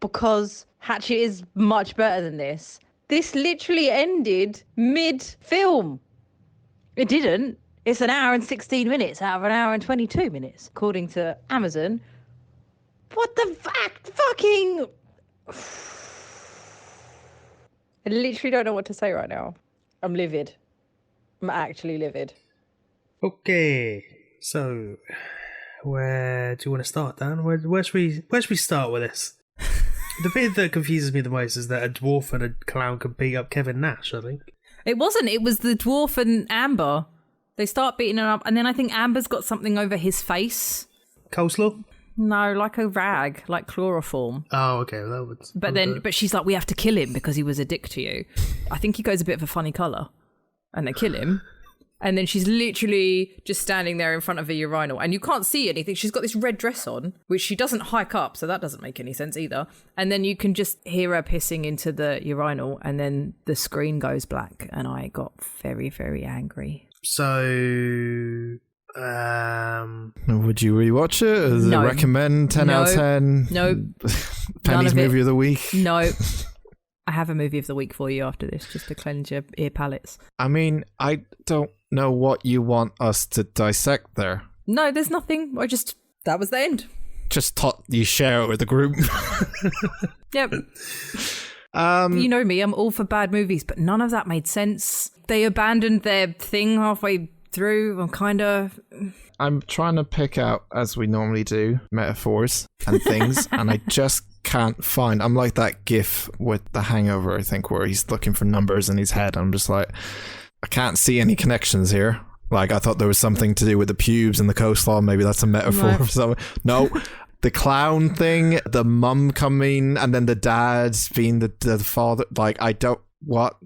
because Hatchet is much better than this. This literally ended mid-film. It didn't. It's an hour and 16 minutes out of an hour and 22 minutes, according to Amazon. What the fucking... I literally don't know what to say right now. I'm livid. I'm actually livid. Okay, so where do you want to start, Dan? Where should we start with this? The bit that confuses me the most is that a dwarf and a clown could beat up Kevin Nash, I think. It wasn't. It was the dwarf and Amber. They start beating him up, and then I think Amber's got something over his face. Coleslaw? No, like a rag, like chloroform. Oh, okay. Well, that would. But she's like, we have to kill him because he was a dick to you. I think he goes a bit of a funny colour, and they kill him. And then she's literally just standing there in front of a urinal, and you can't see anything. She's got this red dress on, which she doesn't hike up, so that doesn't make any sense either. And then you can just hear her pissing into the urinal, and then the screen goes black, and I got very, very angry. So, would you rewatch it? Does No. it recommend 10 out of 10? Nope. Penny's None of movie it. of the week? No. I have a movie of the week for you after this, just to cleanse your ear palates. I mean, I don't know what you want us to dissect there. No, there's nothing. That was the end. Just thought you share it with the group. Yep. You know me, I'm all for bad movies, but none of that made sense. They abandoned their thing halfway through. I'm trying to pick out, as we normally do, metaphors and things, and I just can't find. I'm like that gif with The Hangover, I think, where he's looking for numbers in his head. I'm just like, I can't see any connections here. Like, I thought there was something to do with the pubes and the coleslaw. Maybe that's a metaphor No. or something. No. The clown thing, the mum coming, and then the dad's being the father. Like, I don't, what?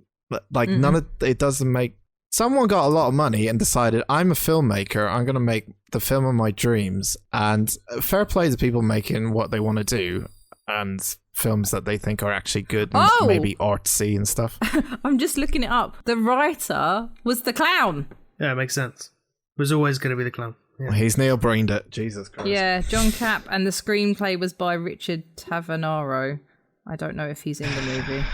Like, none of it doesn't make. Someone got a lot of money and decided, I'm a filmmaker, I'm going to make the film of my dreams. And fair play to people making what they want to do and films that they think are actually good and maybe artsy and stuff. I'm just looking it up. The writer was the clown. Yeah, it makes sense. It was always going to be the clown. Yeah. He's Neil brained it. Jesus Christ. Yeah, John Capp, and the screenplay was by Richard Tavanaro. I don't know if he's in the movie.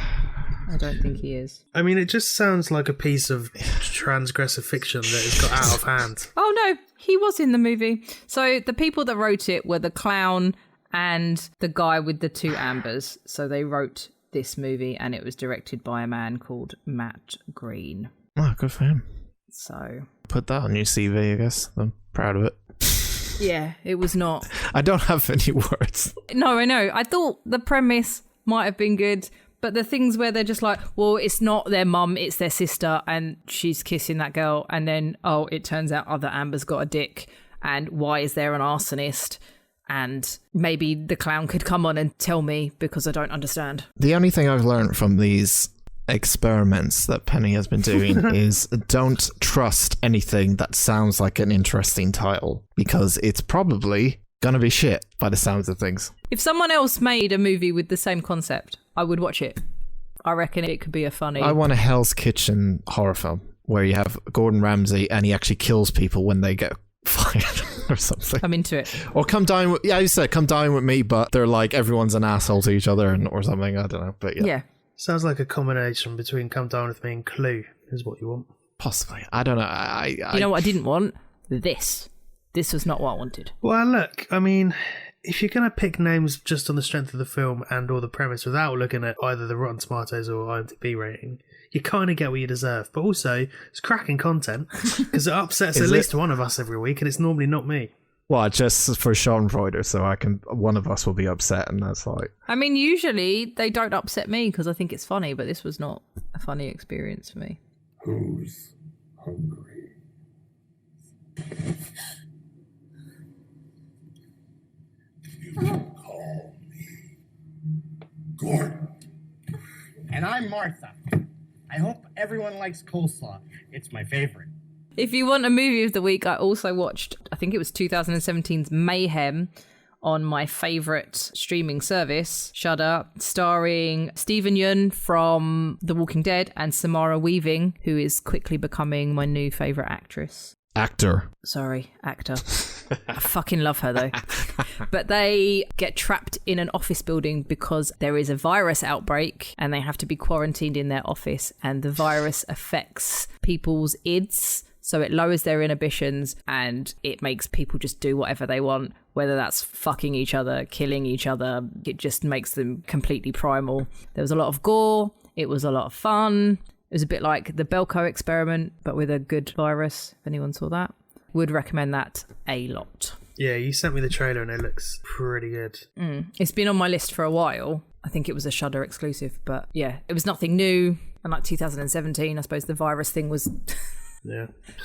I don't think he is. I mean, it just sounds like a piece of transgressive fiction that has got out of hand. Oh no, he was in the movie. So the people that wrote it were the clown and the guy with the two ambers. So they wrote this movie, and it was directed by a man called Matt Green. Oh, good for him. So Put that on your CV, I guess. I'm proud of it. yeah, it was not. I don't have any words. No, I know. I thought the premise might have been good, But the things where they're just like, well, it's not their mum, it's their sister, and she's kissing that girl, and then, oh, it turns out other Amber's got a dick, and why is there an arsonist? And maybe the clown could come on and tell me because I don't understand. The only thing I've learned from these experiments that Penny has been doing is don't trust anything that sounds like an interesting title, because it's probably gonna be shit by the sounds of things. If someone else made a movie with the same concept, I would watch it. I reckon it could be a funny... I want a Hell's Kitchen horror film where you have Gordon Ramsay and he actually kills people when they get fired or something. I'm into it. Or come dine with... Yeah, you said come dine with me, but they're like everyone's an asshole to each other or something. I don't know, but yeah. Sounds like a combination between Come Dine With Me and Clue is what you want. Possibly. I don't know. You know what I didn't want? This. This was not what I wanted. Well, look, I mean, if you're going to pick names just on the strength of the film and or the premise without looking at either the Rotten Tomatoes or IMDb rating, you kind of get what you deserve. But also, it's cracking content because it upsets at least one of us every week, and it's normally not me. Well, just for Schadenfreude, so one of us will be upset, and that's like... I mean, usually they don't upset me because I think it's funny, but this was not a funny experience for me. Who's hungry? You call me Gordon. And I'm Martha. I hope everyone likes coleslaw. It's my favorite. If you want a movie of the week, I also watched, I think it was 2017's Mayhem on my favourite streaming service, Shudder, starring Stephen Yeun from The Walking Dead and Samara Weaving, who is quickly becoming my new favourite actress. Actor. Sorry, actor. I fucking love her though. But they get trapped in an office building because there is a virus outbreak and they have to be quarantined in their office, and the virus affects people's ids. So it lowers their inhibitions and it makes people just do whatever they want, whether that's fucking each other, killing each other. It just makes them completely primal. There was a lot of gore. It was a lot of fun. It was a bit like the Belko experiment, but with a good virus, if anyone saw that. Would recommend that a lot. Yeah, you sent me the trailer and it looks pretty good. It's been on my list for a while. I think it was a Shudder exclusive, but yeah, it was nothing new. And like 2017, I suppose the virus thing was...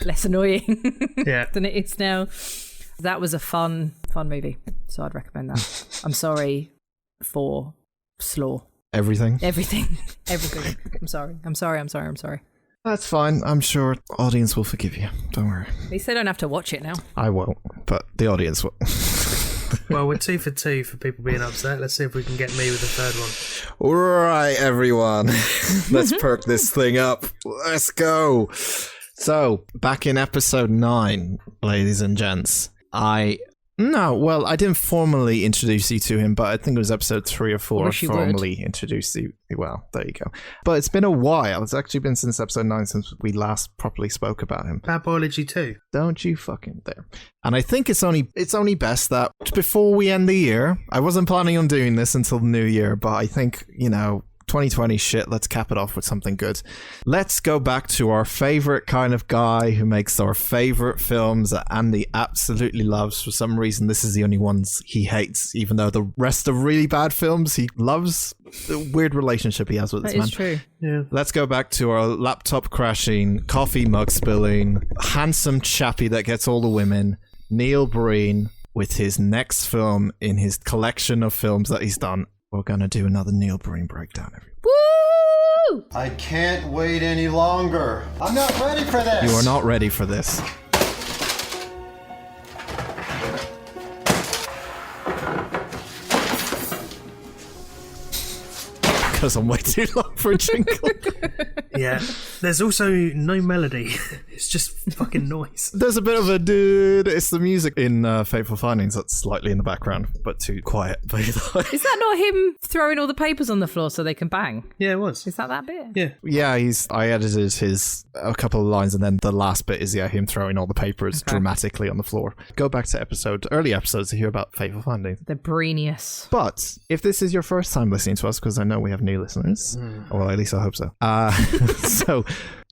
less annoying than it is now. That was a fun movie, so I'd recommend that. I'm sorry for Slaw. Everything. I'm sorry. That's fine. I'm sure audience will forgive you. Don't worry. At least they don't have to watch it now. I won't, but the audience will. Well, we're 2 for 2 for people being upset. Let's see if we can get me with the third one. All right, everyone. Let's perk this thing up. Let's go. So, back in episode 9, ladies and gents, I didn't formally introduce you to him, but I think it was episode 3 or 4 I formally introduced you. Well, there you go. But it's been a while. It's actually been since episode 9 since we last properly spoke about him. Bad Biology 2. Don't you fucking dare. And I think it's only best that before we end the year, I wasn't planning on doing this until the new year, but I think, 2020 shit, let's cap it off with something good. Let's go back to our favorite kind of guy who makes our favorite films that Andy absolutely loves. For some reason, this is the only ones he hates, even though the rest of really bad films he loves. The weird relationship he has with this man. That is true. Yeah. Let's go back to our laptop crashing, coffee mug spilling, handsome chappy that gets all the women, Neil Breen, with his next film in his collection of films that he's done. We're going to do another Neil Breen breakdown. Woo! I can't wait any longer. I'm not ready for this. You are not ready for this. Because I'm way too long for a jingle. Yeah. There's also no melody. It's just fucking noise. There's a bit of a dude. It's the music in Fateful Findings that's slightly in the background, but too quiet. Is that not him throwing all the papers on the floor so they can bang? Yeah, it was. Is that bit? Yeah. Yeah, I edited a couple of lines, and then the last bit is him throwing all the papers dramatically on the floor. Go back to early episodes to hear about Fateful Findings. The Breenius. But if this is your first time listening to us, because I know we have new listeners, well, at least I hope so. So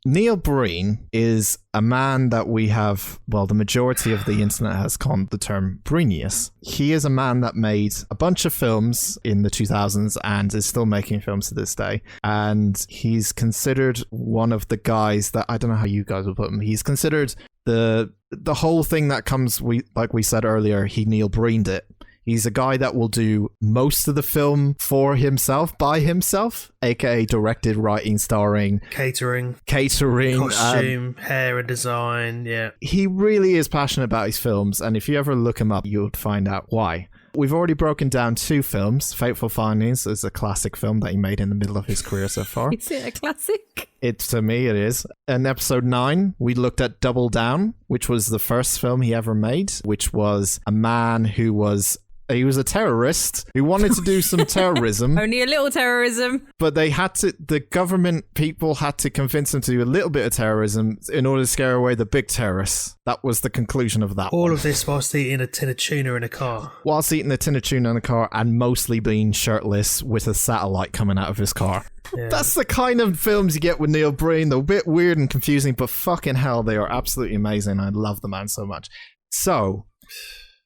Neil Breen is a man that we have, well, the majority of the internet has called the term Breenius. He is a man that made a bunch of films in the 2000s and is still making films to this day. And he's considered one of the guys that, I don't know how you guys would put him, he's considered the whole thing that comes, like we said earlier, he Neil Breened it. He's a guy that will do most of the film for himself, by himself, aka directed, writing, starring, catering, costume, hair and design. Yeah, he really is passionate about his films, and if you ever look him up, you'll find out why. We've already broken down 2 films. Fateful Findings is a classic film that he made in the middle of his career so far. Is it a classic? To me, it is. In episode 9, we looked at Double Down, which was the first film he ever made, which was a man who was... He was a terrorist who wanted to do some terrorism. Only a little terrorism. But the government people had to convince him to do a little bit of terrorism in order to scare away the big terrorists. That was the conclusion of that. All of this whilst eating a tin of tuna in a car. Whilst eating a tin of tuna in a car and mostly being shirtless with a satellite coming out of his car. Yeah. That's the kind of films you get with Neil Breen. They're a bit weird and confusing, but fucking hell, they are absolutely amazing. I love the man so much. So...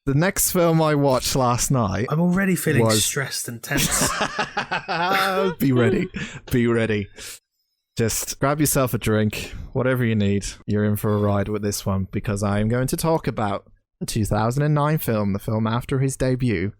the next film I watched last night... I'm already feeling stressed and tense. Be ready. Be ready. Just grab yourself a drink, whatever you need. You're in for a ride with this one, because I am going to talk about the 2009 film, the film after his debut,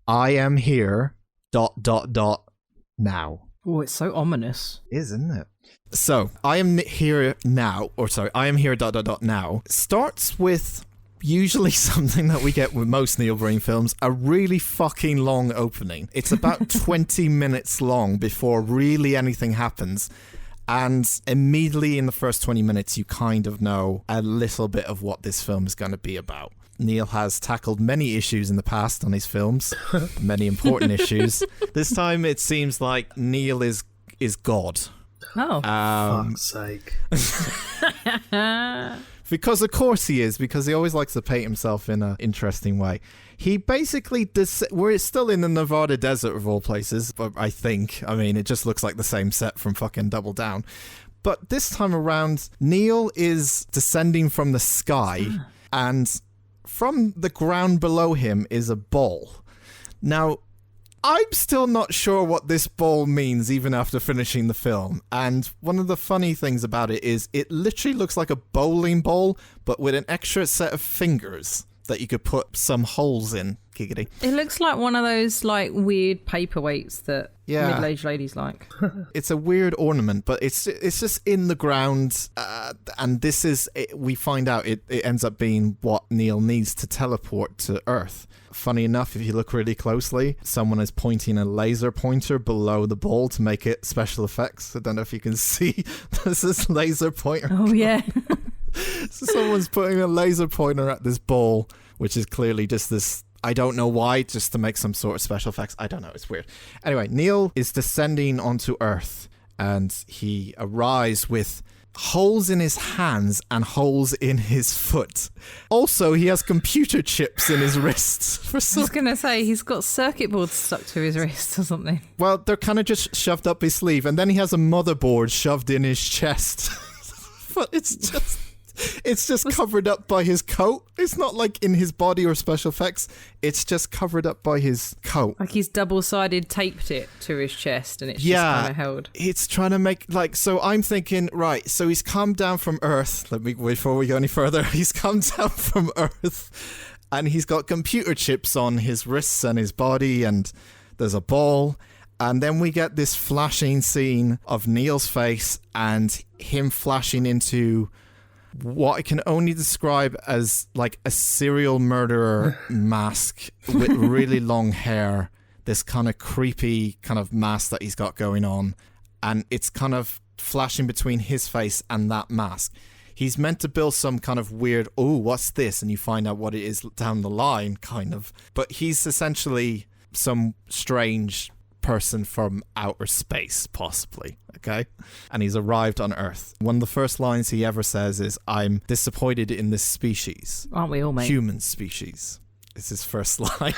I Am Here... now. Oh, it's so ominous. Isn't it? So, I Am Here Now, I Am Here... now, starts with... usually something that we get with most Neil Breen films, a really fucking long opening. It's about 20 minutes long before really anything happens. And immediately in the first 20 minutes, you kind of know a little bit of what this film is going to be about. Neil has tackled many issues in the past on his films, many important issues. This time it seems like Neil is God. Oh. Fuck's sake. Because of course he is, because he always likes to paint himself in an interesting way. He basically, we're still in the Nevada desert of all places, I think. I mean, it just looks like the same set from fucking Double Down. But this time around, Neil is descending from the sky, and from the ground below him is a ball. Now, I'm still not sure what this ball means even after finishing the film. And one of the funny things about it is it literally looks like a bowling ball, but with an extra set of fingers that you could put some holes in. Giggity. It looks like one of those like weird paperweights that middle-aged ladies like. It's a weird ornament, but it's just in the ground. And this is, we find out it ends up being what Neil needs to teleport to Earth. Funny enough, if you look really closely, someone is pointing a laser pointer below the ball to make it special effects. I don't know if you can see. There's this laser pointer. Oh, yeah. So someone's putting a laser pointer at this ball, which is clearly just this, I don't know why, just to make some sort of special effects. I don't know, it's weird. Anyway, Neil is descending onto Earth, and he arrives with holes in his hands and holes in his foot. Also, he has computer chips in his wrists. I was going to say, he's got circuit boards stuck to his wrists or something. Well, they're kind of just shoved up his sleeve, and then he has a motherboard shoved in his chest. But it's just covered up by his coat. It's not like in his body or special effects. It's just covered up by his coat. Like he's double-sided taped it to his chest and it's just kind of held. It's trying to make, like, so I'm thinking, right, so he's come down from Earth. Before we go any further, he's come down from Earth and he's got computer chips on his wrists and his body, and there's a ball. And then we get this flashing scene of Neil's face and him flashing into what I can only describe as like a serial murderer mask with really long hair, this kind of creepy kind of mask that he's got going on, and it's kind of flashing between his face and that mask. He's meant to build some kind of weird, oh, what's this? And you find out what it is down the line, kind of. But he's essentially some strange person from outer space, possibly, okay? And he's arrived on Earth. One of the first lines he ever says is, "I'm disappointed in this species." Aren't we all, mate? Human species. It's his first line.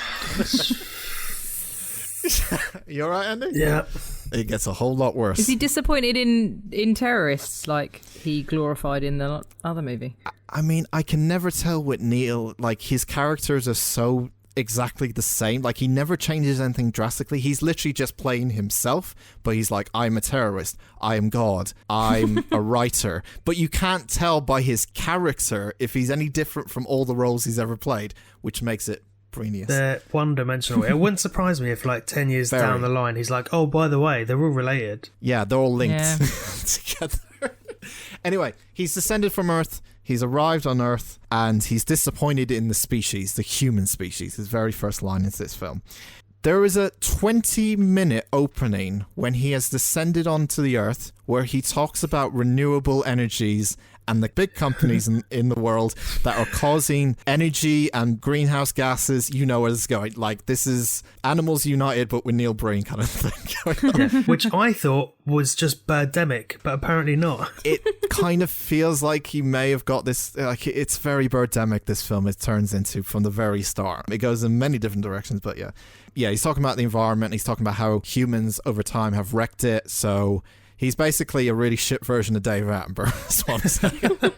You all right, Andy? Yeah. It gets a whole lot worse. Is he disappointed in terrorists like he glorified in the other movie? I mean, I can never tell with Neil. Like, his characters are so exactly the same. Like, he never changes anything drastically. He's literally just playing himself, but he's like, I'm a terrorist, I am God, I'm a writer. But you can't tell by his character if he's any different from all the roles he's ever played, which makes it Breenius. They're one-dimensional. It wouldn't surprise me if, like, 10 years Very. down the line, he's like, oh, by the way, they're all related. Yeah, they're all linked Yeah. together. Anyway, he's descended from Earth. He's arrived on Earth, and he's disappointed in the species, the human species. His very first line is this film. There is a 20-minute opening when he has descended onto the Earth where he talks about renewable energies and the big companies in the world that are causing energy and greenhouse gases. You know where this is going. Like, this is Animals United, but with Neil Breen kind of thing going on. Yeah. Which I thought was just Birdemic, but apparently not. It kind of feels like he may have got this, like, it's very Birdemic, this film, it turns into from the very start. It goes in many different directions, but yeah. Yeah, he's talking about the environment, he's talking about how humans over time have wrecked it, so he's basically a really shit version of Dave Attenborough, that's what I'm saying.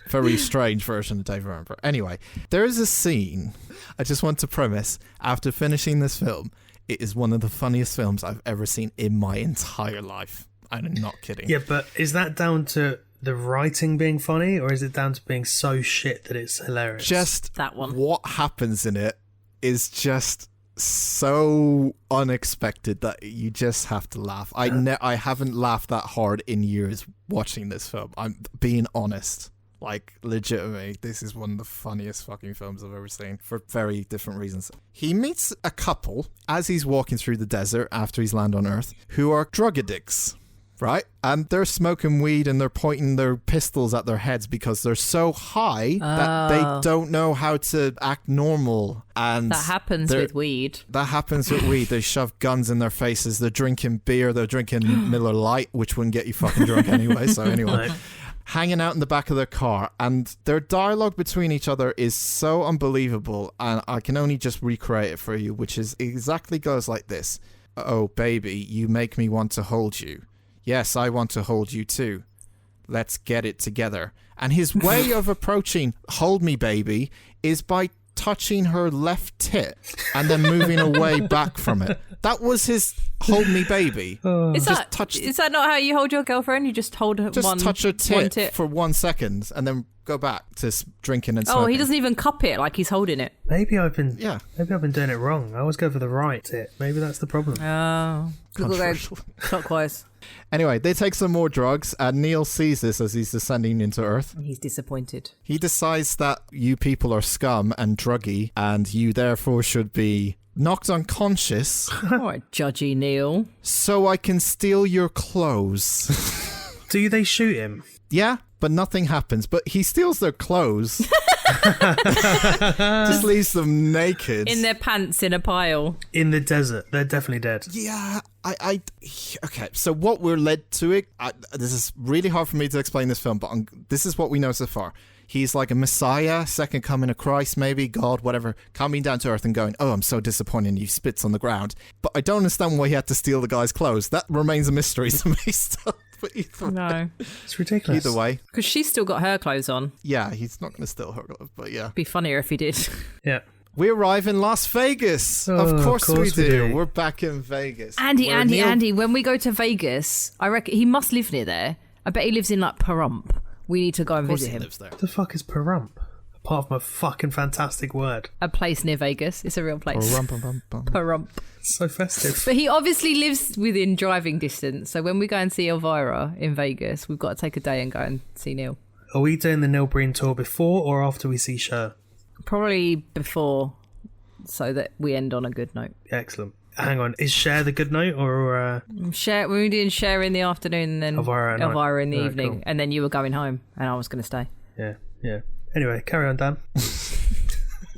Very strange version of Dave Attenborough. Anyway, there is a scene, I just want to premise, after finishing this film, it is one of the funniest films I've ever seen in my entire life. I'm not kidding. Yeah, but is that down to the writing being funny, or is it down to being so shit that it's hilarious? Just That one. what happens in it is just so unexpected that you just have to laugh. I haven't laughed that hard in years watching this film. I'm being honest. Like, legitimately, this is one of the funniest fucking films I've ever seen for very different reasons. He meets a couple as he's walking through the desert after he's landed on Earth who are drug addicts, right? And they're smoking weed and they're pointing their pistols at their heads because they're so high that they don't know how to act normal. And That happens with weed. That happens with weed. They shove guns in their faces. They're drinking beer. They're drinking Miller Lite, which wouldn't get you fucking drunk anyway. So anyway. No. Hanging out in the back of their car, and their dialogue between each other is so unbelievable, and I can only just recreate it for you, which is exactly goes like this. Oh, baby, you make me want to hold you. Yes, I want to hold you too. Let's get it together. And his way of approaching hold me, baby, is by touching her left tit and then moving away back from it. That was his hold me, baby. Is that not how you hold your girlfriend? You just hold her Just touch her tit for 1 second and then go back to drinking and smoking. Oh, he doesn't even cup it like he's holding it. Maybe I've been doing it wrong. I always go for the right tit. Maybe that's the problem. Oh, go clockwise. Anyway, they take some more drugs, and Neil sees this as he's descending into Earth. He's disappointed. He decides that you people are scum and druggy, and you therefore should be knocked unconscious. All right, judgy Neil. So I can steal your clothes. Do they shoot him? Yeah, but nothing happens. But he steals their clothes. Just leaves them naked. In their pants in a pile. In the desert. They're definitely dead. Yeah, okay, so what we're led to it, this is really hard for me to explain this film, but this is what we know so far. He's like a messiah, second coming of Christ, maybe, God, whatever, coming down to earth and going, oh, I'm so disappointed, and he spits on the ground. But I don't understand why he had to steal the guy's clothes. That remains a mystery to me still. But No. It's ridiculous. Either way. Because she's still got her clothes on. Yeah, he's not going to steal her clothes, but yeah. Be funnier if he did. Yeah. We arrive in Las Vegas. Of course we do. We're back in Vegas. Andy, when we go to Vegas, I reckon he must live near there. I bet he lives in like Pahrump. We need to go and visit him. Lives there. What the fuck is Pahrump? Apart from a fucking fantastic word. A place near Vegas. It's a real place. Pahrump. It's so festive. But he obviously lives within driving distance. So when we go and see Elvira in Vegas, we've got to take a day and go and see Neil. Are we doing the Neil Breen tour before or after we see Cher? Probably before, so that we end on a good note. Excellent. Hang on, is Cher the good note or We're doing Cher in the afternoon and then Elvira in the evening, cool. and then you were going home and I was going to stay. Yeah. Anyway, carry on, Dan.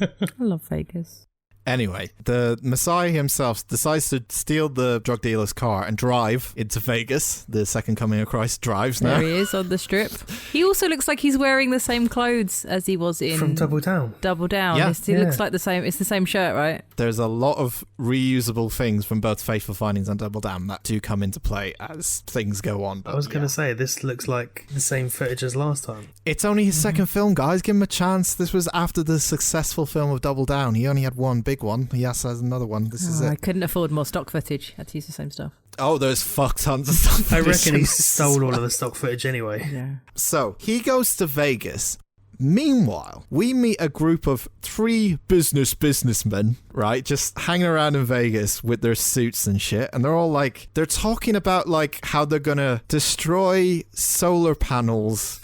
I love Vegas. Anyway, the Messiah himself decides to steal the drug dealer's car and drive into Vegas. The second coming of Christ drives now. There he is on the strip. He also looks like he's wearing the same clothes as he was in... From Double Down. Double Down. Yeah. He looks like the same. It's the same shirt, right? There's a lot of reusable things from both Faithful Findings and Double Down that do come into play as things go on. I was going to say, this looks like the same footage as last time. It's only his second film, guys. Give him a chance. This was after the successful film of Double Down. He only had one big one. He has another one. This is it. I couldn't afford more stock footage. Had to use the same stuff. Oh, there's fuck tons of stuff. I reckon he stole all of the stock footage anyway. Yeah. So, he goes to Vegas. Meanwhile, we meet a group of 3 businessmen, right? Just hanging around in Vegas with their suits and shit. And they're all like, they're talking about like how they're gonna destroy solar panels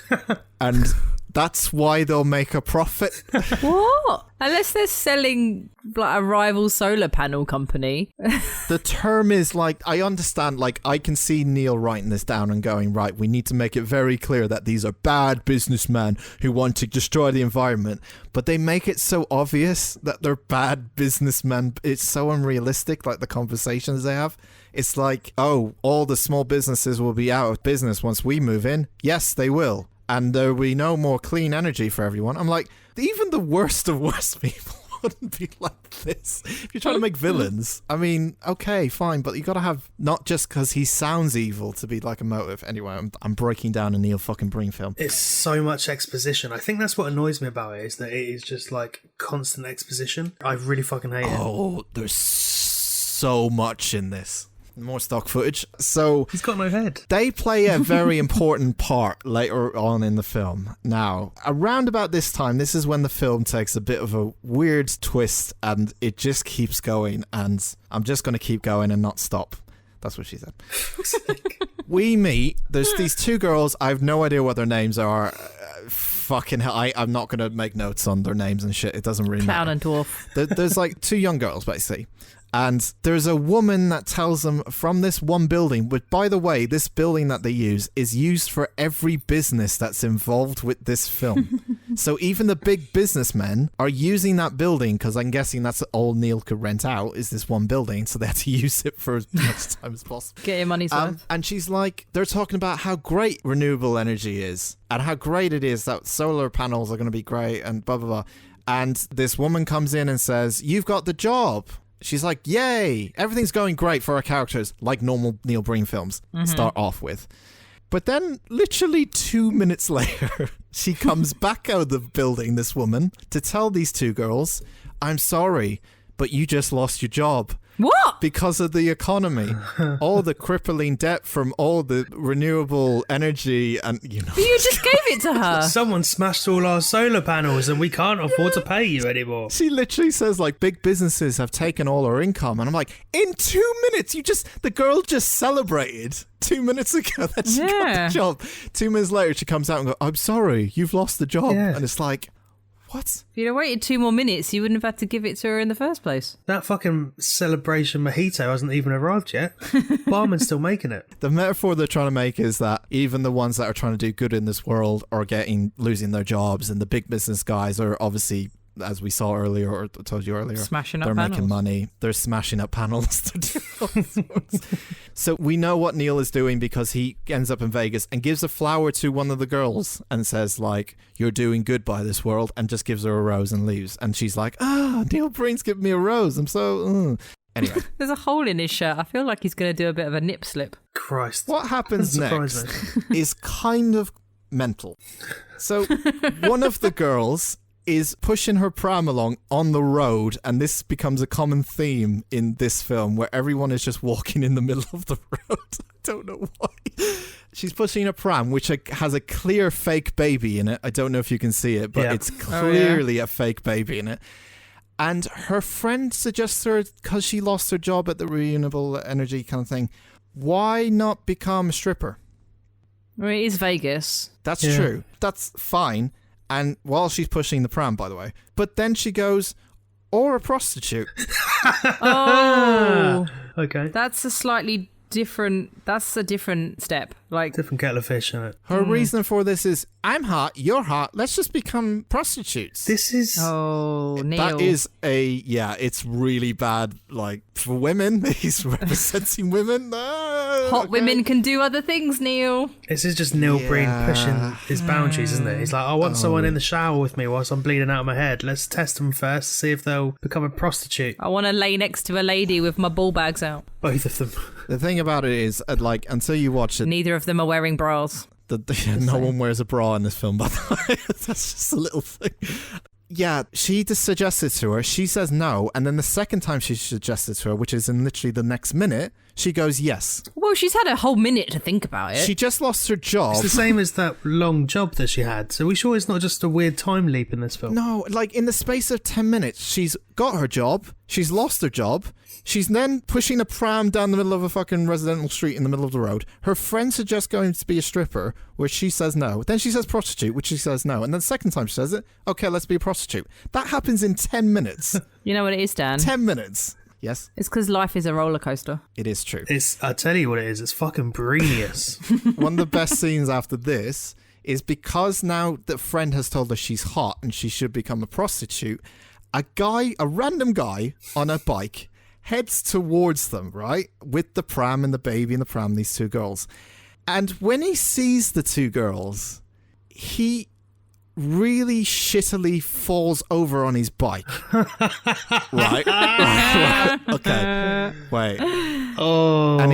and that's why they'll make a profit. What? Unless they're selling like a rival solar panel company. The term is like, I understand, like I can see Neil writing this down and going, right, we need to make it very clear that these are bad businessmen who want to destroy the environment. But they make it so obvious that they're bad businessmen. It's so unrealistic, like the conversations they have. It's like, oh, all the small businesses will be out of business once we move in. Yes, they will. And there will be no more clean energy for everyone. I'm like, even the worst of worst people wouldn't be like this. If you're trying to make villains, I mean, okay, fine, but you got to have, not just because he sounds evil to be like a motive. Anyway, I'm breaking down a Neil fucking Breen film. It's so much exposition. I think that's what annoys me about it, is that it is just like constant exposition. I really fucking hate it. Oh, there's so much in this. More stock footage. So he's got no head. They play a very important part later on in the film. Now, around about this time, this is when the film takes a bit of a weird twist and it just keeps going, and I'm just going to keep going and not stop. That's what she said. We meet, there's these 2 girls, I have no idea what their names are. Fucking hell, I'm not going to make notes on their names and shit. It doesn't really matter. Clown and dwarf. There's like 2 young girls, basically. And there's a woman that tells them from this one building, but by the way, this building that they use is used for every business that's involved with this film. So even the big businessmen are using that building, because I'm guessing that's all Neil could rent out, is this one building. So they had to use it for as much time as possible. Get your money's worth. And she's like, they're talking about how great renewable energy is and how great it is that solar panels are going to be great and blah, blah, blah. And this woman comes in and says, you've got the job. She's like, yay, everything's going great for our characters, like normal Neil Breen films start off with. But then, literally 2 minutes later, she comes back out of the building, this woman, to tell these 2 girls, I'm sorry, but you just lost your job. What? Because of the economy. All the crippling debt from all the renewable energy and, you know. You just gave it to her. Someone smashed all our solar panels and we can't afford to pay you anymore. She literally says, like, big businesses have taken all our income. And I'm like, in 2 minutes, the girl just celebrated 2 minutes ago that she got the job. 2 minutes later, she comes out and goes, I'm sorry, you've lost the job. Yeah. And it's like, what? If you'd have waited 2 more minutes, you wouldn't have had to give it to her in the first place. That fucking celebration mojito hasn't even arrived yet. Barman's still making it. The metaphor they're trying to make is that even the ones that are trying to do good in this world are losing their jobs, and the big business guys are obviously, as we saw earlier, or told you earlier, smashing up they're panels. making money. They're smashing up panels. So we know what Neil is doing because he ends up in Vegas and gives a flower to one of the girls and says, like, you're doing good by this world, and just gives her a rose and leaves. And she's like, Neil Breen's giving me a rose. I'm so... Anyway. There's a hole in his shirt. I feel like he's going to do a bit of a nip slip. Christ. What happens Surprise next is kind of mental. So one of the girls is pushing her pram along on the road, and this becomes a common theme in this film where everyone is just walking in the middle of the road. I don't know why. She's pushing a pram which has a clear fake baby in it. I don't know if you can see it, but it's clearly a fake baby in it. And her friend suggests to her, because she lost her job at the renewable energy kind of thing, why not become a stripper? Well, it is Vegas. That's true. That's fine. And while she's pushing the pram, by the way. But then she goes, or a prostitute. Oh. Okay. That's a slightly different. That's a different step. Like Different kettle of fish, isn't it? Her reason for this is, I'm hot, you're hot, let's just become prostitutes. This is... oh, Neil. That is it's really bad, like, for women. He's representing women. Hot women can do other things, Neil. This is just Neil Breen pushing his boundaries, isn't it? He's like, I want someone in the shower with me whilst I'm bleeding out of my head. Let's test them first, see if they'll become a prostitute. I want to lay next to a lady with my ball bags out. Both of them. The thing about it is, like, until you watch it, Neither of them are wearing bras. no one wears a bra in this film, by the way. That's just a little thing. Yeah, she just suggested to her. She says no. And then the second time she suggested to her, which is in literally the next minute, she goes yes. Well, she's had a whole minute to think about it. She just lost her job. It's the same as that long job that she had. So we sure it's not just a weird time leap in this film? No, like in the space of 10 minutes, she's got her job. She's lost her job. She's then pushing a pram down the middle of a fucking residential street in the middle of the road. Her friend suggests going to be a stripper, which she says no. Then she says prostitute, which she says no. And then the second time she says it, okay, let's be a prostitute. That happens in 10 minutes. You know what it is, Dan? 10 minutes. Yes? It's because life is a roller coaster. It is true. I tell you what it is. It's fucking Breenius. One of the best scenes after this is because now the friend has told her she's hot and she should become a prostitute, a random guy on a bike heads towards them, right? With the pram and the baby in the pram, these two girls. And when he sees the two girls, he really shittily falls over on his bike. right? Okay. Wait. Oh. And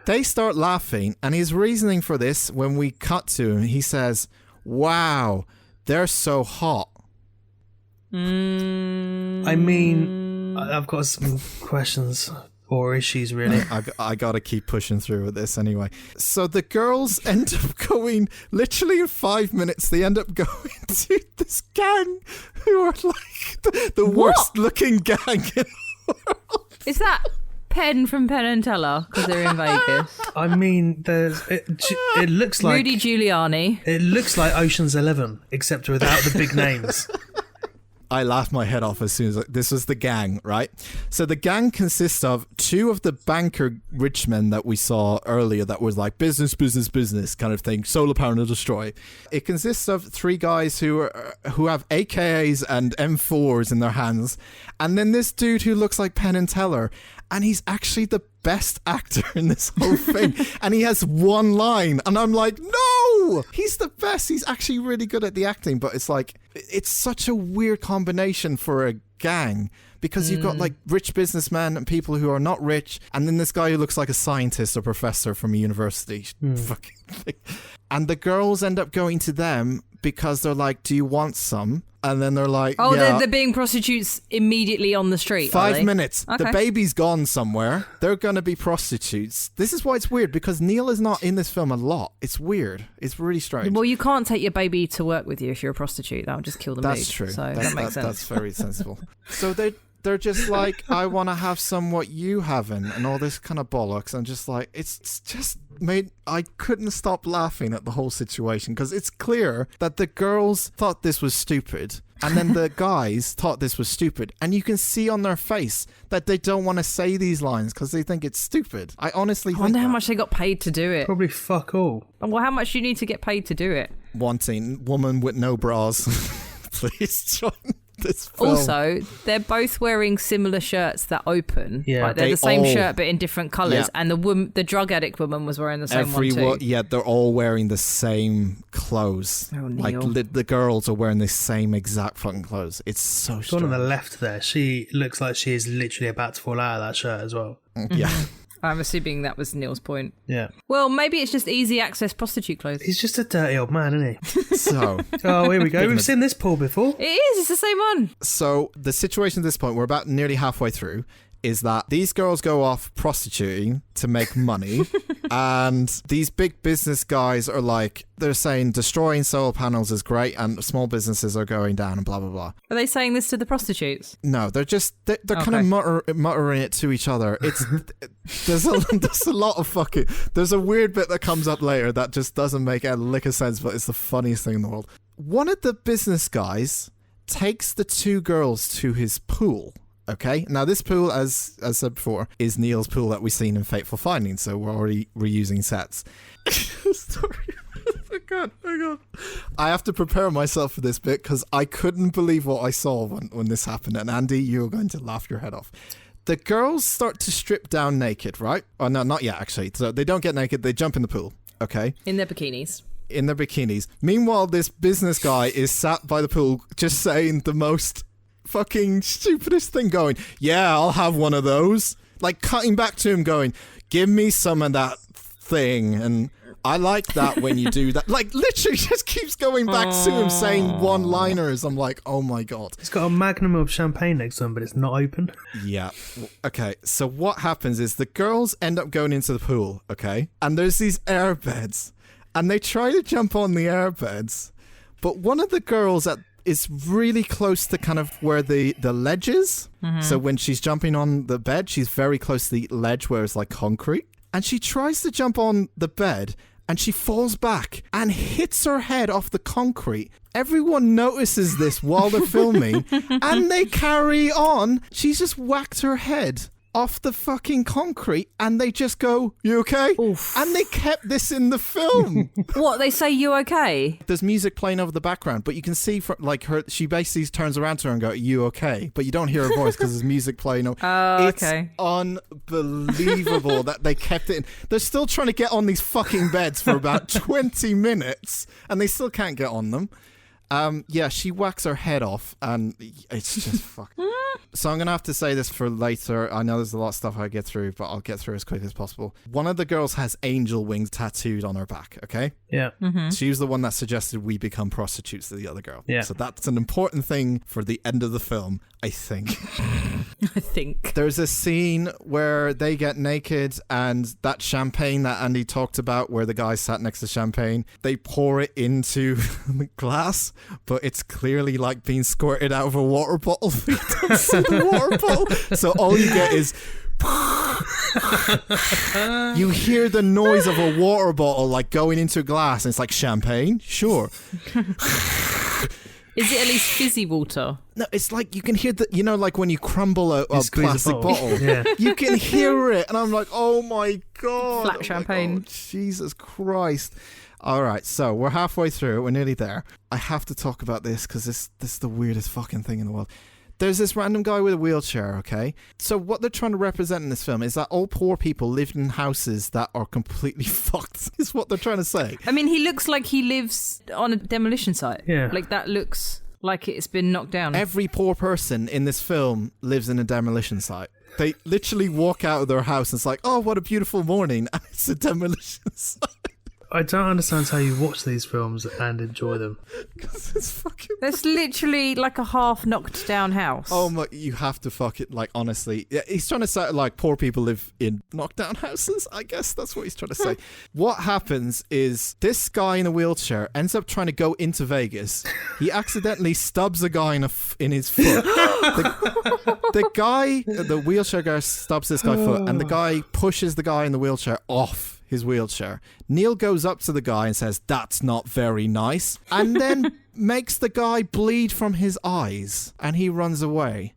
they start laughing, and his reasoning for this, when we cut to him, he says, wow, they're so hot. I mean, I've got some questions or issues, really. I gotta keep pushing through with this anyway. So the girls end up going, literally in 5 minutes, they end up going to this gang who are like the worst looking gang in the world. Is that Penn from Penn and Teller? Because they're in Vegas. I mean, it looks like... Rudy Giuliani. It looks like Ocean's 11, except without the big names. I laughed my head off as soon as this was the gang, right? So the gang consists of two of the banker rich men that we saw earlier that was like business kind of thing, solar power to destroy. It consists of three guys who have AKs and M4s in their hands, and then this dude who looks like Penn and Teller, and he's actually the best actor in this whole thing, and he has one line, and I'm like, no, he's the best. He's actually really good at the acting, but it's like, it's such a weird combination for a gang, because you've got like rich businessmen and people who are not rich, and then this guy who looks like a scientist or professor from a university fucking thing. And the girls end up going to them because they're like, do you want some? And then they're like, oh, yeah. they're being prostitutes immediately on the street. 5 minutes. Okay. The baby's gone somewhere. They're going to be prostitutes. This is why it's weird, because Neil is not in this film a lot. It's weird. It's really strange. Well, you can't take your baby to work with you if you're a prostitute. That would just kill the mood. That's true. So that makes sense. That's very sensible. So they're just like, I want to have some what you haven't, and all this kind of bollocks. And just like, it's just made, I couldn't stop laughing at the whole situation, because it's clear that the girls thought this was stupid, and then the guys thought this was stupid, and you can see on their face that they don't want to say these lines because they think it's stupid. I honestly think wonder how much they got paid to do it. Probably fuck all. Well, how much do you need to get paid to do it? Wanting woman with no bras. Please join this film. Also, they're both wearing similar shirts that open. Yeah. Like they're They the same all- shirt but in different colours. Yeah. And the drug addict woman was wearing the same one too. Yeah, they're all wearing the same clothes. Oh, like Neil. the girls are wearing the same exact fucking clothes. It's so The strange. one on the left there, she looks like she is literally about to fall out of that shirt as well. Yeah. I'm assuming that was Neil's point. Yeah. Well, maybe it's just easy access prostitute clothes. He's just a dirty old man, isn't he? So Oh, here we go. We've seen this pool before. It is. It's the same one. So the situation at this point, we're about nearly halfway through, is that these girls go off prostituting to make money, and these big business guys are like, they're saying destroying solar panels is great and small businesses are going down and blah blah blah. Are they saying this to the prostitutes? No, they're kind Okay. of muttering it to each other. It's there's a lot of fucking. There's a weird bit that comes up later that just doesn't make a lick of sense, but it's the funniest thing in the world. One of the business guys takes the two girls to his pool, Okay, now this pool, as I said before, is Neil's pool that we've seen in Fateful Findings, so we're already reusing sets. Sorry. Oh God. I have to prepare myself for this bit because I couldn't believe what I saw when this happened. And Andy, you're going to laugh your head off. The girls start to strip down naked, right? Oh, no, not yet, actually. So they don't get naked. They jump in the pool, okay? In their bikinis. Meanwhile, this business guy is sat by the pool just saying the most fucking stupidest thing going, yeah, I'll have one of those. Like cutting back to him going, give me some of that thing. And I like that when you do that. Like literally just keeps going back to him saying one-liners. I'm like, oh my God. It's got a magnum of champagne next to him, but it's not open. Yeah. Okay. So what happens is the girls end up going into the pool, okay? And there's these air beds. And they try to jump on the air beds. But one of the girls is really close to kind of where the ledge is. Mm-hmm. So when she's jumping on the bed, she's very close to the ledge where it's like concrete. And she tries to jump on the bed and she falls back and hits her head off the concrete. Everyone notices this while they're filming and they carry on. She's just whacked her head off the fucking concrete and they just go, you okay? Oof. And they kept this in the film. What, they say you okay? There's music playing over the background, but you can see from like her, she basically turns around to her and go, you okay? But you don't hear her voice because there's music playing over. Oh, it's okay. Unbelievable that they kept it in. They're still trying to get on these fucking beds for about 20 minutes and they still can't get on them. Yeah, she whacks her head off and it's just fucking... So I'm going to have to say this for later. I know there's a lot of stuff I get through, but I'll get through as quick as possible. One of the girls has angel wings tattooed on her back, okay? Yeah. Mm-hmm. She was the one that suggested we become prostitutes to the other girl. Yeah. So that's an important thing for the end of the film, I think. I think. There's a scene where they get naked and that champagne that Andy talked about where the guy sat next to champagne, they pour it into the glass, but it's clearly like being squirted out of a water bottle. You don't see the water bottle. So all you get is... you hear the noise of a water bottle like going into a glass and it's like champagne? Sure. Is it at least fizzy water? No, it's like you can hear the, you know, like when you crumble a plastic bottle. Yeah. You can hear it. And I'm like, oh my God. Flat champagne. God, Jesus Christ. All right, so we're halfway through. We're nearly there. I have to talk about this because this is the weirdest fucking thing in the world. There's this random guy with a wheelchair, okay? So what they're trying to represent in this film is that all poor people lived in houses that are completely fucked, is what they're trying to say. I mean, he looks like he lives on a demolition site. Yeah. Like, that looks like it's been knocked down. Every poor person in this film lives in a demolition site. They literally walk out of their house and it's like, oh, what a beautiful morning. And it's a demolition site. I don't understand how you watch these films and enjoy them. Because it's fucking... There's literally like a half knocked down house. Oh my, you have to fuck it, like, honestly. Yeah, he's trying to say, like, poor people live in knockdown houses, I guess that's what he's trying to say. What happens is this guy in a wheelchair ends up trying to go into Vegas. He accidentally stubs a guy in his foot. The wheelchair guy stubs this guy's foot, and the guy pushes the guy in the wheelchair off his wheelchair. Neil goes up to the guy and says, that's not very nice, and then makes the guy bleed from his eyes, and he runs away.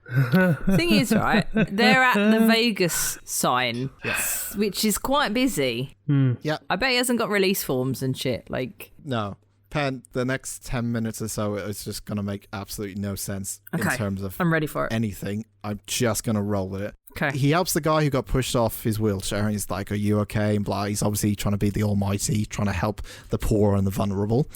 Thing is, right, they're at the Vegas sign, yes, which is quite busy. Yeah. I bet he hasn't got release forms and shit. Like, no. Pen, the next 10 minutes or so, it's just going to make absolutely no sense in terms of I'm ready for it. Anything. I'm just going to roll with it. Okay. He helps the guy who got pushed off his wheelchair and he's like, are you okay? And blah. He's obviously trying to be the almighty, trying to help the poor and the vulnerable.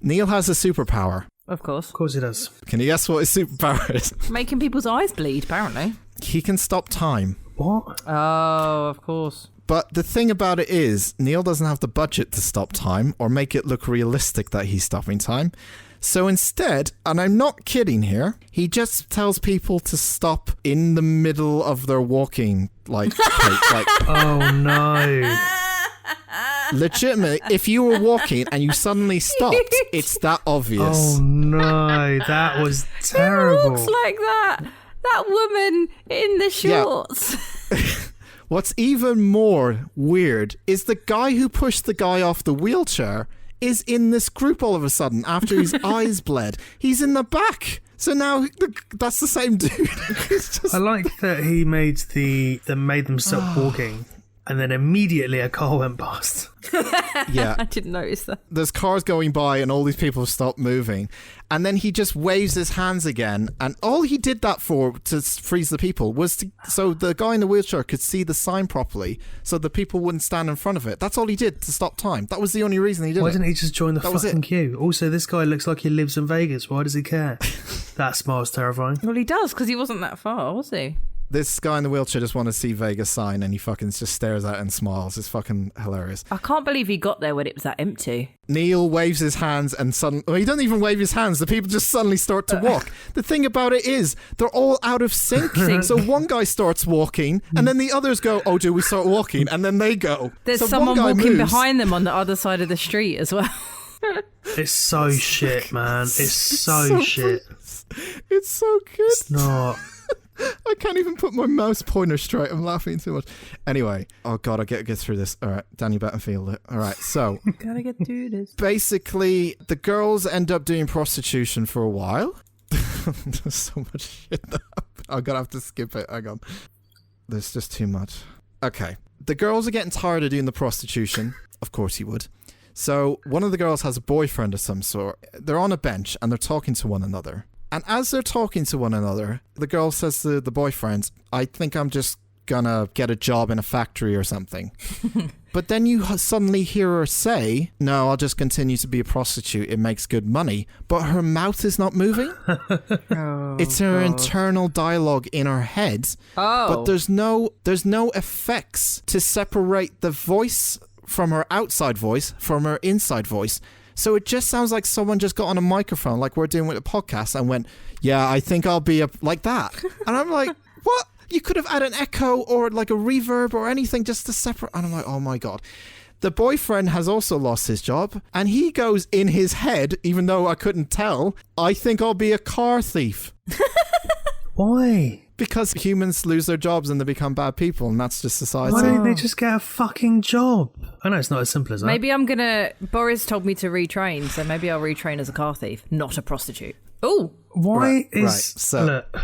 Neil has a superpower. Of course. Of course he does. Can you guess what his superpower is? Making people's eyes bleed, apparently. He can stop time. What? Oh, of course. But the thing about it is, Neil doesn't have the budget to stop time or make it look realistic that he's stopping time. So instead, and I'm not kidding here, he just tells people to stop in the middle of their walking, like oh no. Legitimately, if you were walking and you suddenly stopped, it's that obvious. Oh no, that was terrible. Who walks like that? That woman in the shorts. Yeah. What's even more weird is the guy who pushed the guy off the wheelchair is in this group all of a sudden after his eyes bled. He's in the back. So now that's the same dude. It's just... I like that he made them stop walking, and then immediately a car went past. Yeah. I didn't notice that. There's cars going by and all these people have stopped moving. And then he just waves his hands again. And all he did that for, to freeze the people, was so the guy in the wheelchair could see the sign properly, so the people wouldn't stand in front of it. That's all he did to stop time. That was the only reason he did it. Why didn't he just join the That was fucking it. queue? Also, this guy looks like he lives in Vegas. Why does he care? That smile's terrifying. Well, he does, because he wasn't that far, was he? This guy in the wheelchair just wanted to see Vegas sign, and he fucking just stares at it and smiles. It's fucking hilarious. I can't believe he got there when it was that empty. Neil waves his hands and suddenly... Well, he doesn't even wave his hands. The people just suddenly start to walk. The thing about it is, they're all out of sync. So one guy starts walking, and then the others go, oh, do we start walking? And then they go. There's so someone one guy walking moves. behind them on the other side of the street as well. It's so shit, man. It's so shit. It's so good. It's not. I can't even put my mouse pointer straight. I'm laughing too much. Anyway, oh god, I get through this. All right, Danny Battenfield. All right, so Gotta get through this. basically, the girls end up doing prostitution for a while. There's so much shit. I'm gonna have to skip it. Hang on. There's just too much. Okay, the girls are getting tired of doing the prostitution. Of course you would. So one of the girls has a boyfriend of some sort. They're on a bench and they're talking to one another. And as they're talking to one another, the girl says to the boyfriend, I think I'm just gonna get a job in a factory or something. But then you suddenly hear her say, no, I'll just continue to be a prostitute. It makes good money. But her mouth is not moving. It's her internal dialogue in her head. But there's no effects to separate the voice from her outside voice from her inside voice. So it just sounds like someone just got on a microphone like we're doing with a podcast and went, yeah, I think I'll be like that. And I'm like, what? You could have had an echo or like a reverb or anything just to separate. And I'm like, oh my God. The boyfriend has also lost his job and he goes in his head, even though I couldn't tell, I think I'll be a car thief. Why? Because humans lose their jobs and they become bad people, and that's just society. Why don't they just get a fucking job? I know it's not as simple as that. Maybe I'm gonna... Boris told me to retrain, so maybe I'll retrain as a car thief, not a prostitute. Oh! Why Right, so look.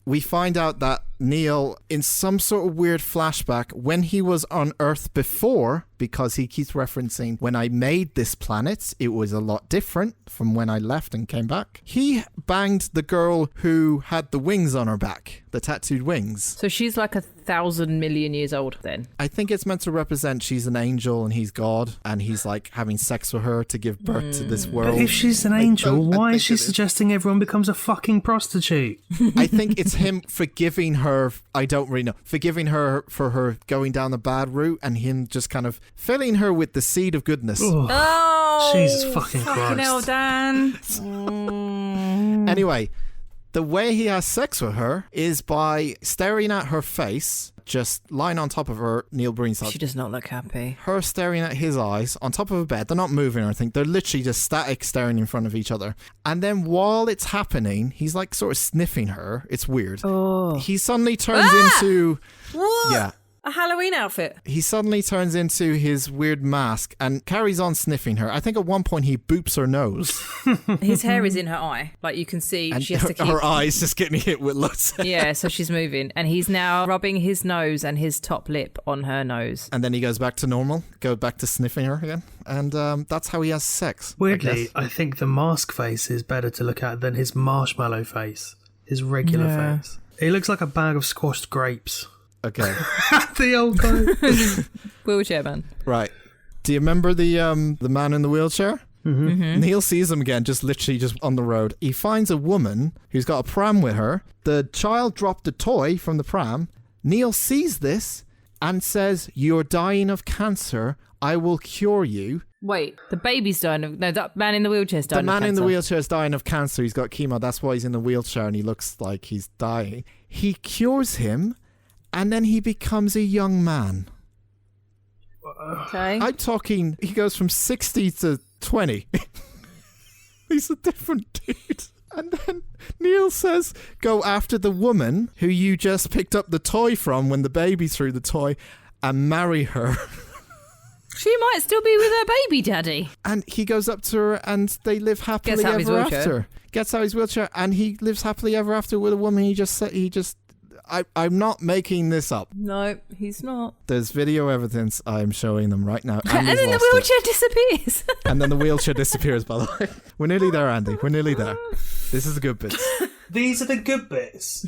We find out that Neil, in some sort of weird flashback, when he was on Earth before, because he keeps referencing, when I made this planet, it was a lot different from when I left and came back. He banged the girl who had the wings on her back, the tattooed wings. So she's like 1,000 million years old then? I think it's meant to represent she's an angel and he's God, and he's like having sex with her to give birth to this world. But if she's an angel, why is she suggesting everyone becomes a fucking prostitute? I think it's him forgiving her. I don't really know. Forgiving her for her going down the bad route and him just kind of filling her with the seed of goodness. Oh! Jesus fucking Fucking hell, Christ. Dan. Anyway, the way he has sex with her is by staring at her face, just lying on top of her, Neil Breen's She does not look happy. her staring at his eyes on top of a bed. They're not moving or anything. They're literally just static staring in front of each other. And then while it's happening, he's like sort of sniffing her. It's weird. Oh. He suddenly turns into... What? Yeah. A Halloween outfit. He suddenly turns into his weird mask and carries on sniffing her. I think at one point he boops her nose. His hair is in her eye. Like you can see And she has to keep... her eyes just getting hit with lots. Yeah, so she's moving. And he's now rubbing his nose and his top lip on her nose. And then he goes back to normal, goes back to sniffing her again. And that's how he has sex. Weirdly, I think the mask face is better to look at than his marshmallow face, his regular face. He looks like a bag of squashed grapes. Okay. The old guy. Wheelchair man. Right. Do you remember the man in the wheelchair? Mm-hmm. Neil sees him again, just literally just on the road. He finds a woman who's got a pram with her. The child dropped a toy from the pram. Neil sees this and says, "You're dying of cancer. I will cure you." Wait, the baby's dying of... No, that man in the wheelchair's dying The of man in the cancer. wheelchair is dying of cancer. He's got chemo. That's why he's in the wheelchair and he looks like he's dying. He cures him and then he becomes a young man. Okay. I'm talking, he goes from 60 to 20. He's a different dude. And then Neil says, go after the woman who you just picked up the toy from when the baby threw the toy and marry her. She might still be with her baby daddy. And he goes up to her and they live happily Gets out of his ever wheelchair. after. Gets out of his wheelchair and he lives happily ever after with a woman I'm not making this up. No, he's not. There's video evidence I'm showing them right now. And then the wheelchair disappears. And then the wheelchair disappears, by the way. We're nearly there, Andy. We're nearly there. This is the good bit. These are the good bits.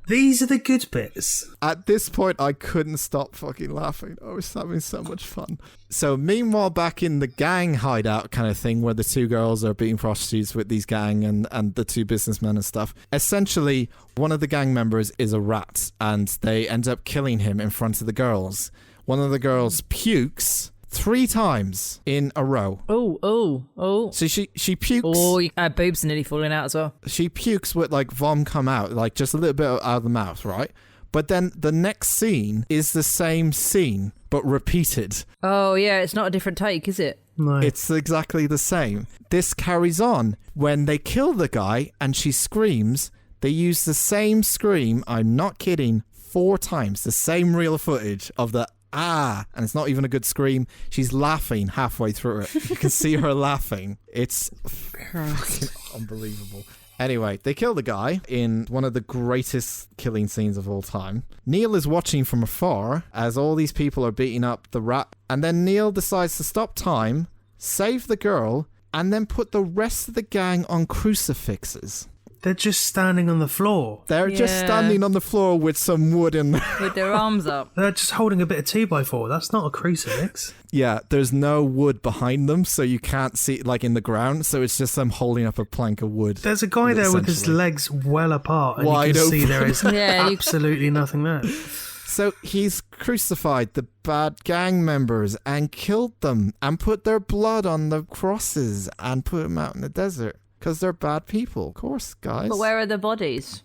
These are the good bits. At this point, I couldn't stop fucking laughing. I was having so much fun. So meanwhile, back in the gang hideout kind of thing, where the two girls are being prostitutes with these gang and the two businessmen and stuff, essentially, one of the gang members is a rat, and they end up killing him in front of the girls. One of the girls pukes 3 times in a row. Oh. So she pukes. Oh, her boobs are nearly falling out as well. She pukes with like vom come out, like just a little bit out of the mouth, right? But then the next scene is the same scene, but repeated. Oh, yeah, it's not a different take, is it? No. It's exactly the same. This carries on. When they kill the guy and she screams, they use the same scream, I'm not kidding, 4 times. The same real footage of the and it's not even a good scream. She's laughing halfway through it. You can see her laughing. It's fucking unbelievable. Anyway, they kill the guy in one of the greatest killing scenes of all time. Neil is watching from afar as all these people are beating up the rat, and then Neil decides to stop time, save the girl, and then put the rest of the gang on crucifixes. They're just standing on the floor. They're just standing on the floor with some wood in there. With their arms up. They're just holding a bit of 2x4. That's not a crucifix. Yeah, there's no wood behind them, so you can't see it like in the ground, so it's just them holding up a plank of wood. There's a guy there with his legs well apart, and Wide you can see open. there is absolutely nothing there. So he's crucified the bad gang members and killed them and put their blood on the crosses and put them out in the desert. Because they're bad people, of course, guys. But where are the bodies?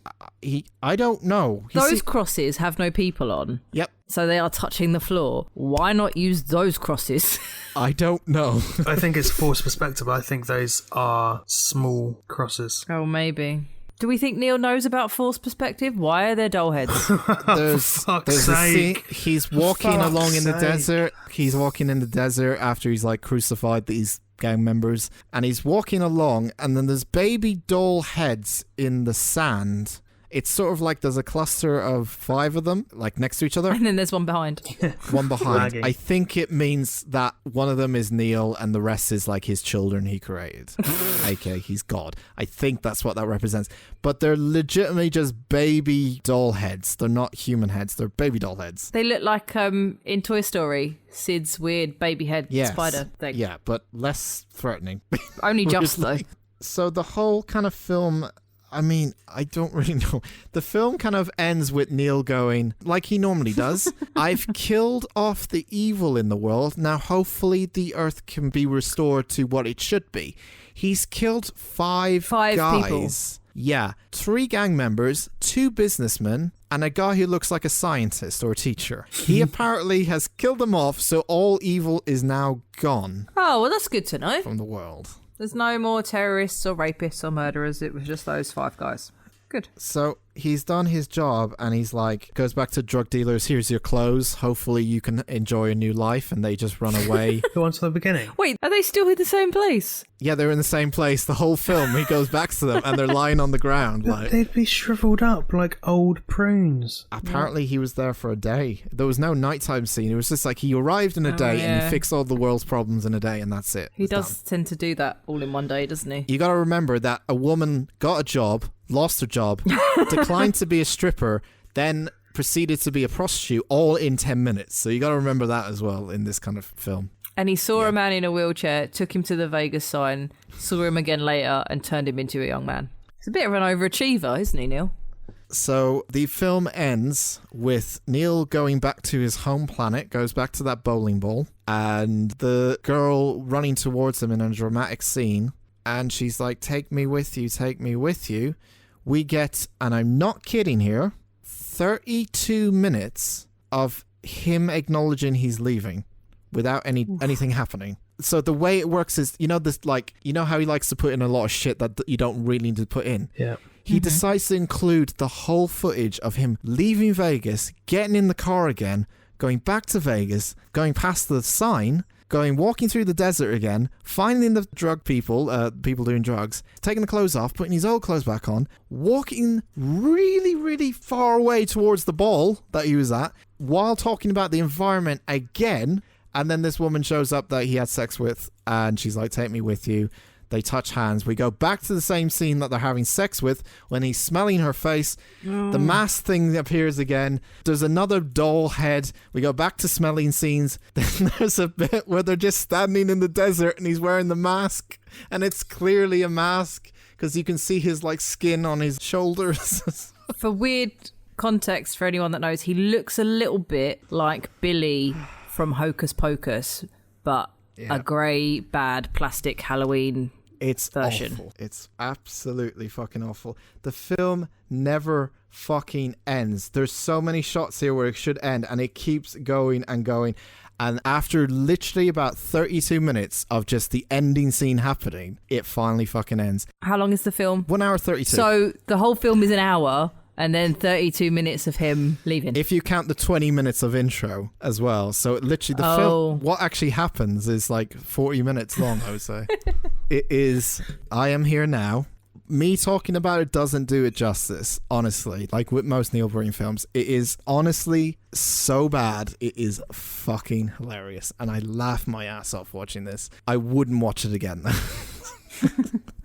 I don't know. Those crosses have no people on. Yep. So they are touching the floor. Why not use those crosses? I don't know. I think it's forced perspective. I think those are small crosses. Oh, maybe. Do we think Neil knows about forced perspective? Why are there doll heads? There's a scene. He's walking along in the desert. He's walking in the desert after he's like crucified these gang members, and he's walking along, and then there's baby doll heads in the sand. It's sort of like there's a cluster of 5 of them, like next to each other. And then there's one behind. One behind. Lagging. I think it means that one of them is Neil and the rest is like his children he created. Okay, he's God. I think that's what that represents. But they're legitimately just baby doll heads. They're not human heads. They're baby doll heads. They look like in Toy Story, Sid's weird baby head spider thing. Yeah, but less threatening. Only just though. So the whole kind of film, I mean, I don't really know. The film kind of ends with Neil going, like he normally does, I've killed off the evil in the world. Now, hopefully the earth can be restored to what it should be. He's killed 5 guys. People. Yeah. 3 gang members, 2 businessmen, and a guy who looks like a scientist or a teacher. He apparently has killed them off, so all evil is now gone Oh, well, that's good to know. from the world. There's no more terrorists or rapists or murderers. It was just those 5 guys. Good. So he's done his job and he's like, goes back to drug dealers, here's your clothes. Hopefully you can enjoy a new life. And they just run away. Go on to the beginning. Wait, are they still in the same place? Yeah, they're in the same place the whole film. He goes back to them and they're lying on the ground. Like, They'd be shriveled up like old prunes. apparently he was there for a day. There was no nighttime scene. It was just like he arrived in a day and yeah. he fixed all the world's problems in a day and that's it. He It's does done. tend to do that all in one day, doesn't he? You got to remember that a woman got a job, lost her job, declined to be a stripper, then proceeded to be a prostitute all in 10 minutes. So you got to remember that as well in this kind of film. And he saw a man in a wheelchair, took him to the Vegas sign, saw him again later, and turned him into a young man. He's a bit of an overachiever, isn't he, Neil? So the film ends with Neil going back to his home planet, goes back to that bowling ball, and the girl running towards him in a dramatic scene. And she's like, take me with you, take me with you. We get, and I'm not kidding here, 32 minutes of him acknowledging he's leaving without anything happening. So the way it works is, you know, this, like, you know how he likes to put in a lot of shit that you don't really need to put in? Yeah. He decides to include the whole footage of him leaving Vegas, getting in the car again, going back to Vegas, going past the sign, walking through the desert again, finding the drug people, people doing drugs, taking the clothes off, putting his old clothes back on, walking really, really far away towards the ball that he was at, while talking about the environment again. And then this woman shows up that he had sex with, and she's like, take me with you. They touch hands. We go back to the same scene that they're having sex with when he's smelling her face. The mask thing appears again. There's another doll head. We go back to smelling scenes. Then there's a bit where they're just standing in the desert and he's wearing the mask. And it's clearly a mask because you can see his like skin on his shoulders. For weird context, for anyone that knows, he looks a little bit like Billy from Hocus Pocus, but a grey, bad, plastic Halloween version. Awful. It's absolutely fucking awful. The film never fucking ends. There's so many shots here where it should end, and it keeps going and going. And after literally about 32 minutes of just the ending scene happening, it finally fucking ends. How long is the film? 1 hour 32. So the whole film is an hour, and then 32 minutes of him leaving. If you count the 20 minutes of intro as well. So literally the film, what actually happens is like 40 minutes long, I would say. It is, I Am Here Now. Me talking about it doesn't do it justice, honestly. Like with most Neil Breen films, it is honestly so bad. It is fucking hilarious. And I laugh my ass off watching this. I wouldn't watch it again though.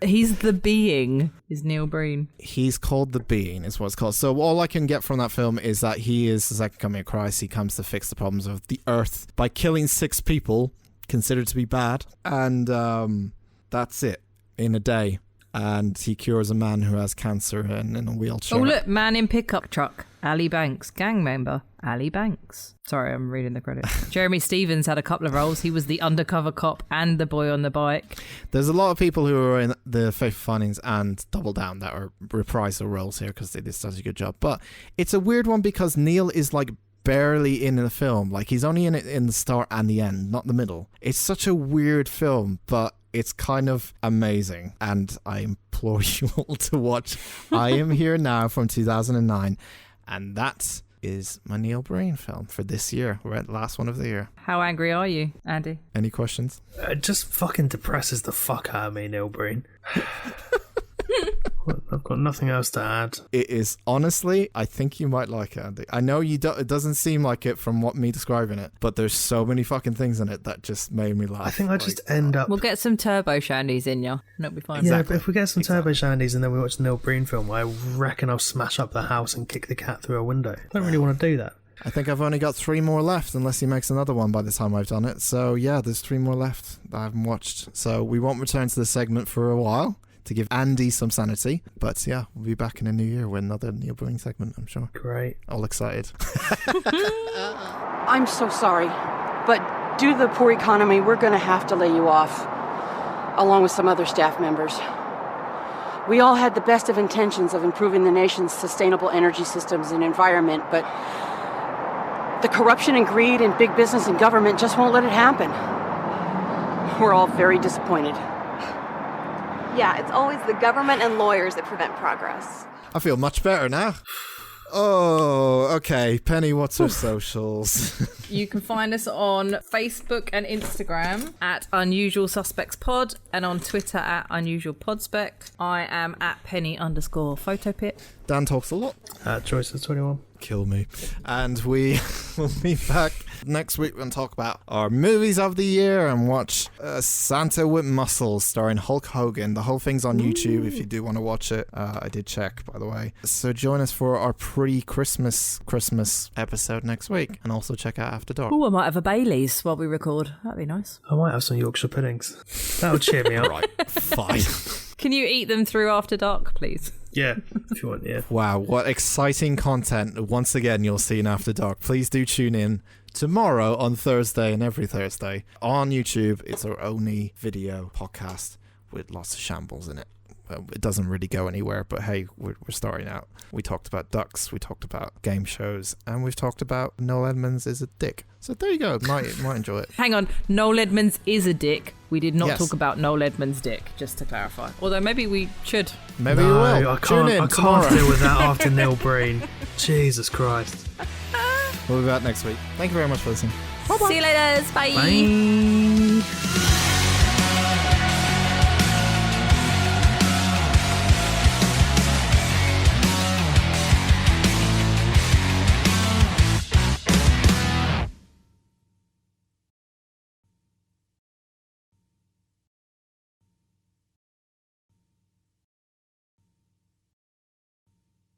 He's the being, is Neil Breen. He's called the being, is what it's called. So all I can get from that film is that he is the second coming of Christ. He comes to fix the problems of the earth by killing 6 people considered to be bad. And that's it, in a day. And he cures a man who has cancer and in a wheelchair. Oh, look, man in pickup truck. Ali Banks, gang member. Ali Banks. Sorry, I'm reading the credits. Jeremy Stevens had a couple of roles. He was the undercover cop and the boy on the bike. There's a lot of people who are in the Faithful Findings and Double Down that are reprisal roles here because they did such a good job. But it's a weird one because Neil is like barely in the film. Like he's only in it in the start and the end, not the middle. It's such a weird film, but it's kind of amazing, and I implore you all to watch I Am Here Now from 2009, and that is my Neil Breen film for this year. We're at the last one of the year. How angry are you, Andy? Any questions? It just fucking depresses the fuck out of me, Neil Breen. I've got nothing else to add. It is honestly, I think you might like it, Andy. I know you don't, it doesn't seem like it from what me describing it, but there's so many fucking things in it that just made me laugh. I think I just end up... We'll get some turbo shandies in you, and it'll be fine. Exactly. Yeah, but if we get some turbo shandies and then we watch the Neil Breen film, I reckon I'll smash up the house and kick the cat through a window. I don't really want to do that. I think I've only got 3 more left unless he makes another one by the time I've done it. So yeah, there's 3 more left that I haven't watched. So we won't return to this segment for a while to give Andy some sanity. But yeah, we'll be back in a new year with another Neil Breen segment, I'm sure. Great. All excited. I'm so sorry, but due to the poor economy, we're going to have to lay you off, along with some other staff members. We all had the best of intentions of improving the nation's sustainable energy systems and environment, but the corruption and greed in big business and government just won't let it happen. We're all very disappointed. Yeah, it's always the government and lawyers that prevent progress. I feel much better now. Oh, okay. Penny, what's her socials? You can find us on Facebook and Instagram at Unusual Suspects Pod and on Twitter at Unusual Podspec. I am at Penny_photopit. Dan talks a lot. Choices21. Kill me. And we will be back next week and talk about our movies of the year and watch Santa with Muscles starring Hulk Hogan. The whole thing's on YouTube if you do want to watch it. I did check, by the way. So join us for our pre-Christmas episode next week, and also check out After Dark. Oh, I might have a Baileys while we record. That'd be nice. I might have some Yorkshire puddings. That would cheer me up. Right, fine. Can you eat them through After Dark, please? Yeah, if you want, yeah. Wow, what exciting content once again you'll see in After Dark. Please do tune in tomorrow on Thursday and every Thursday on YouTube. It's our only video podcast with lots of shambles in it. It doesn't really go anywhere, but hey, we're starting out. We talked about ducks, we talked about game shows, and we've talked about Noel Edmonds is a dick. So there you go, might enjoy it. Hang on, Noel Edmonds is a dick. We did not talk about Noel Edmonds' dick, just to clarify. Although maybe we should. Maybe we will. I can't deal with that after Neil Breen. Jesus Christ. We'll be back next week. Thank you very much for listening. See you later. Bye. Bye.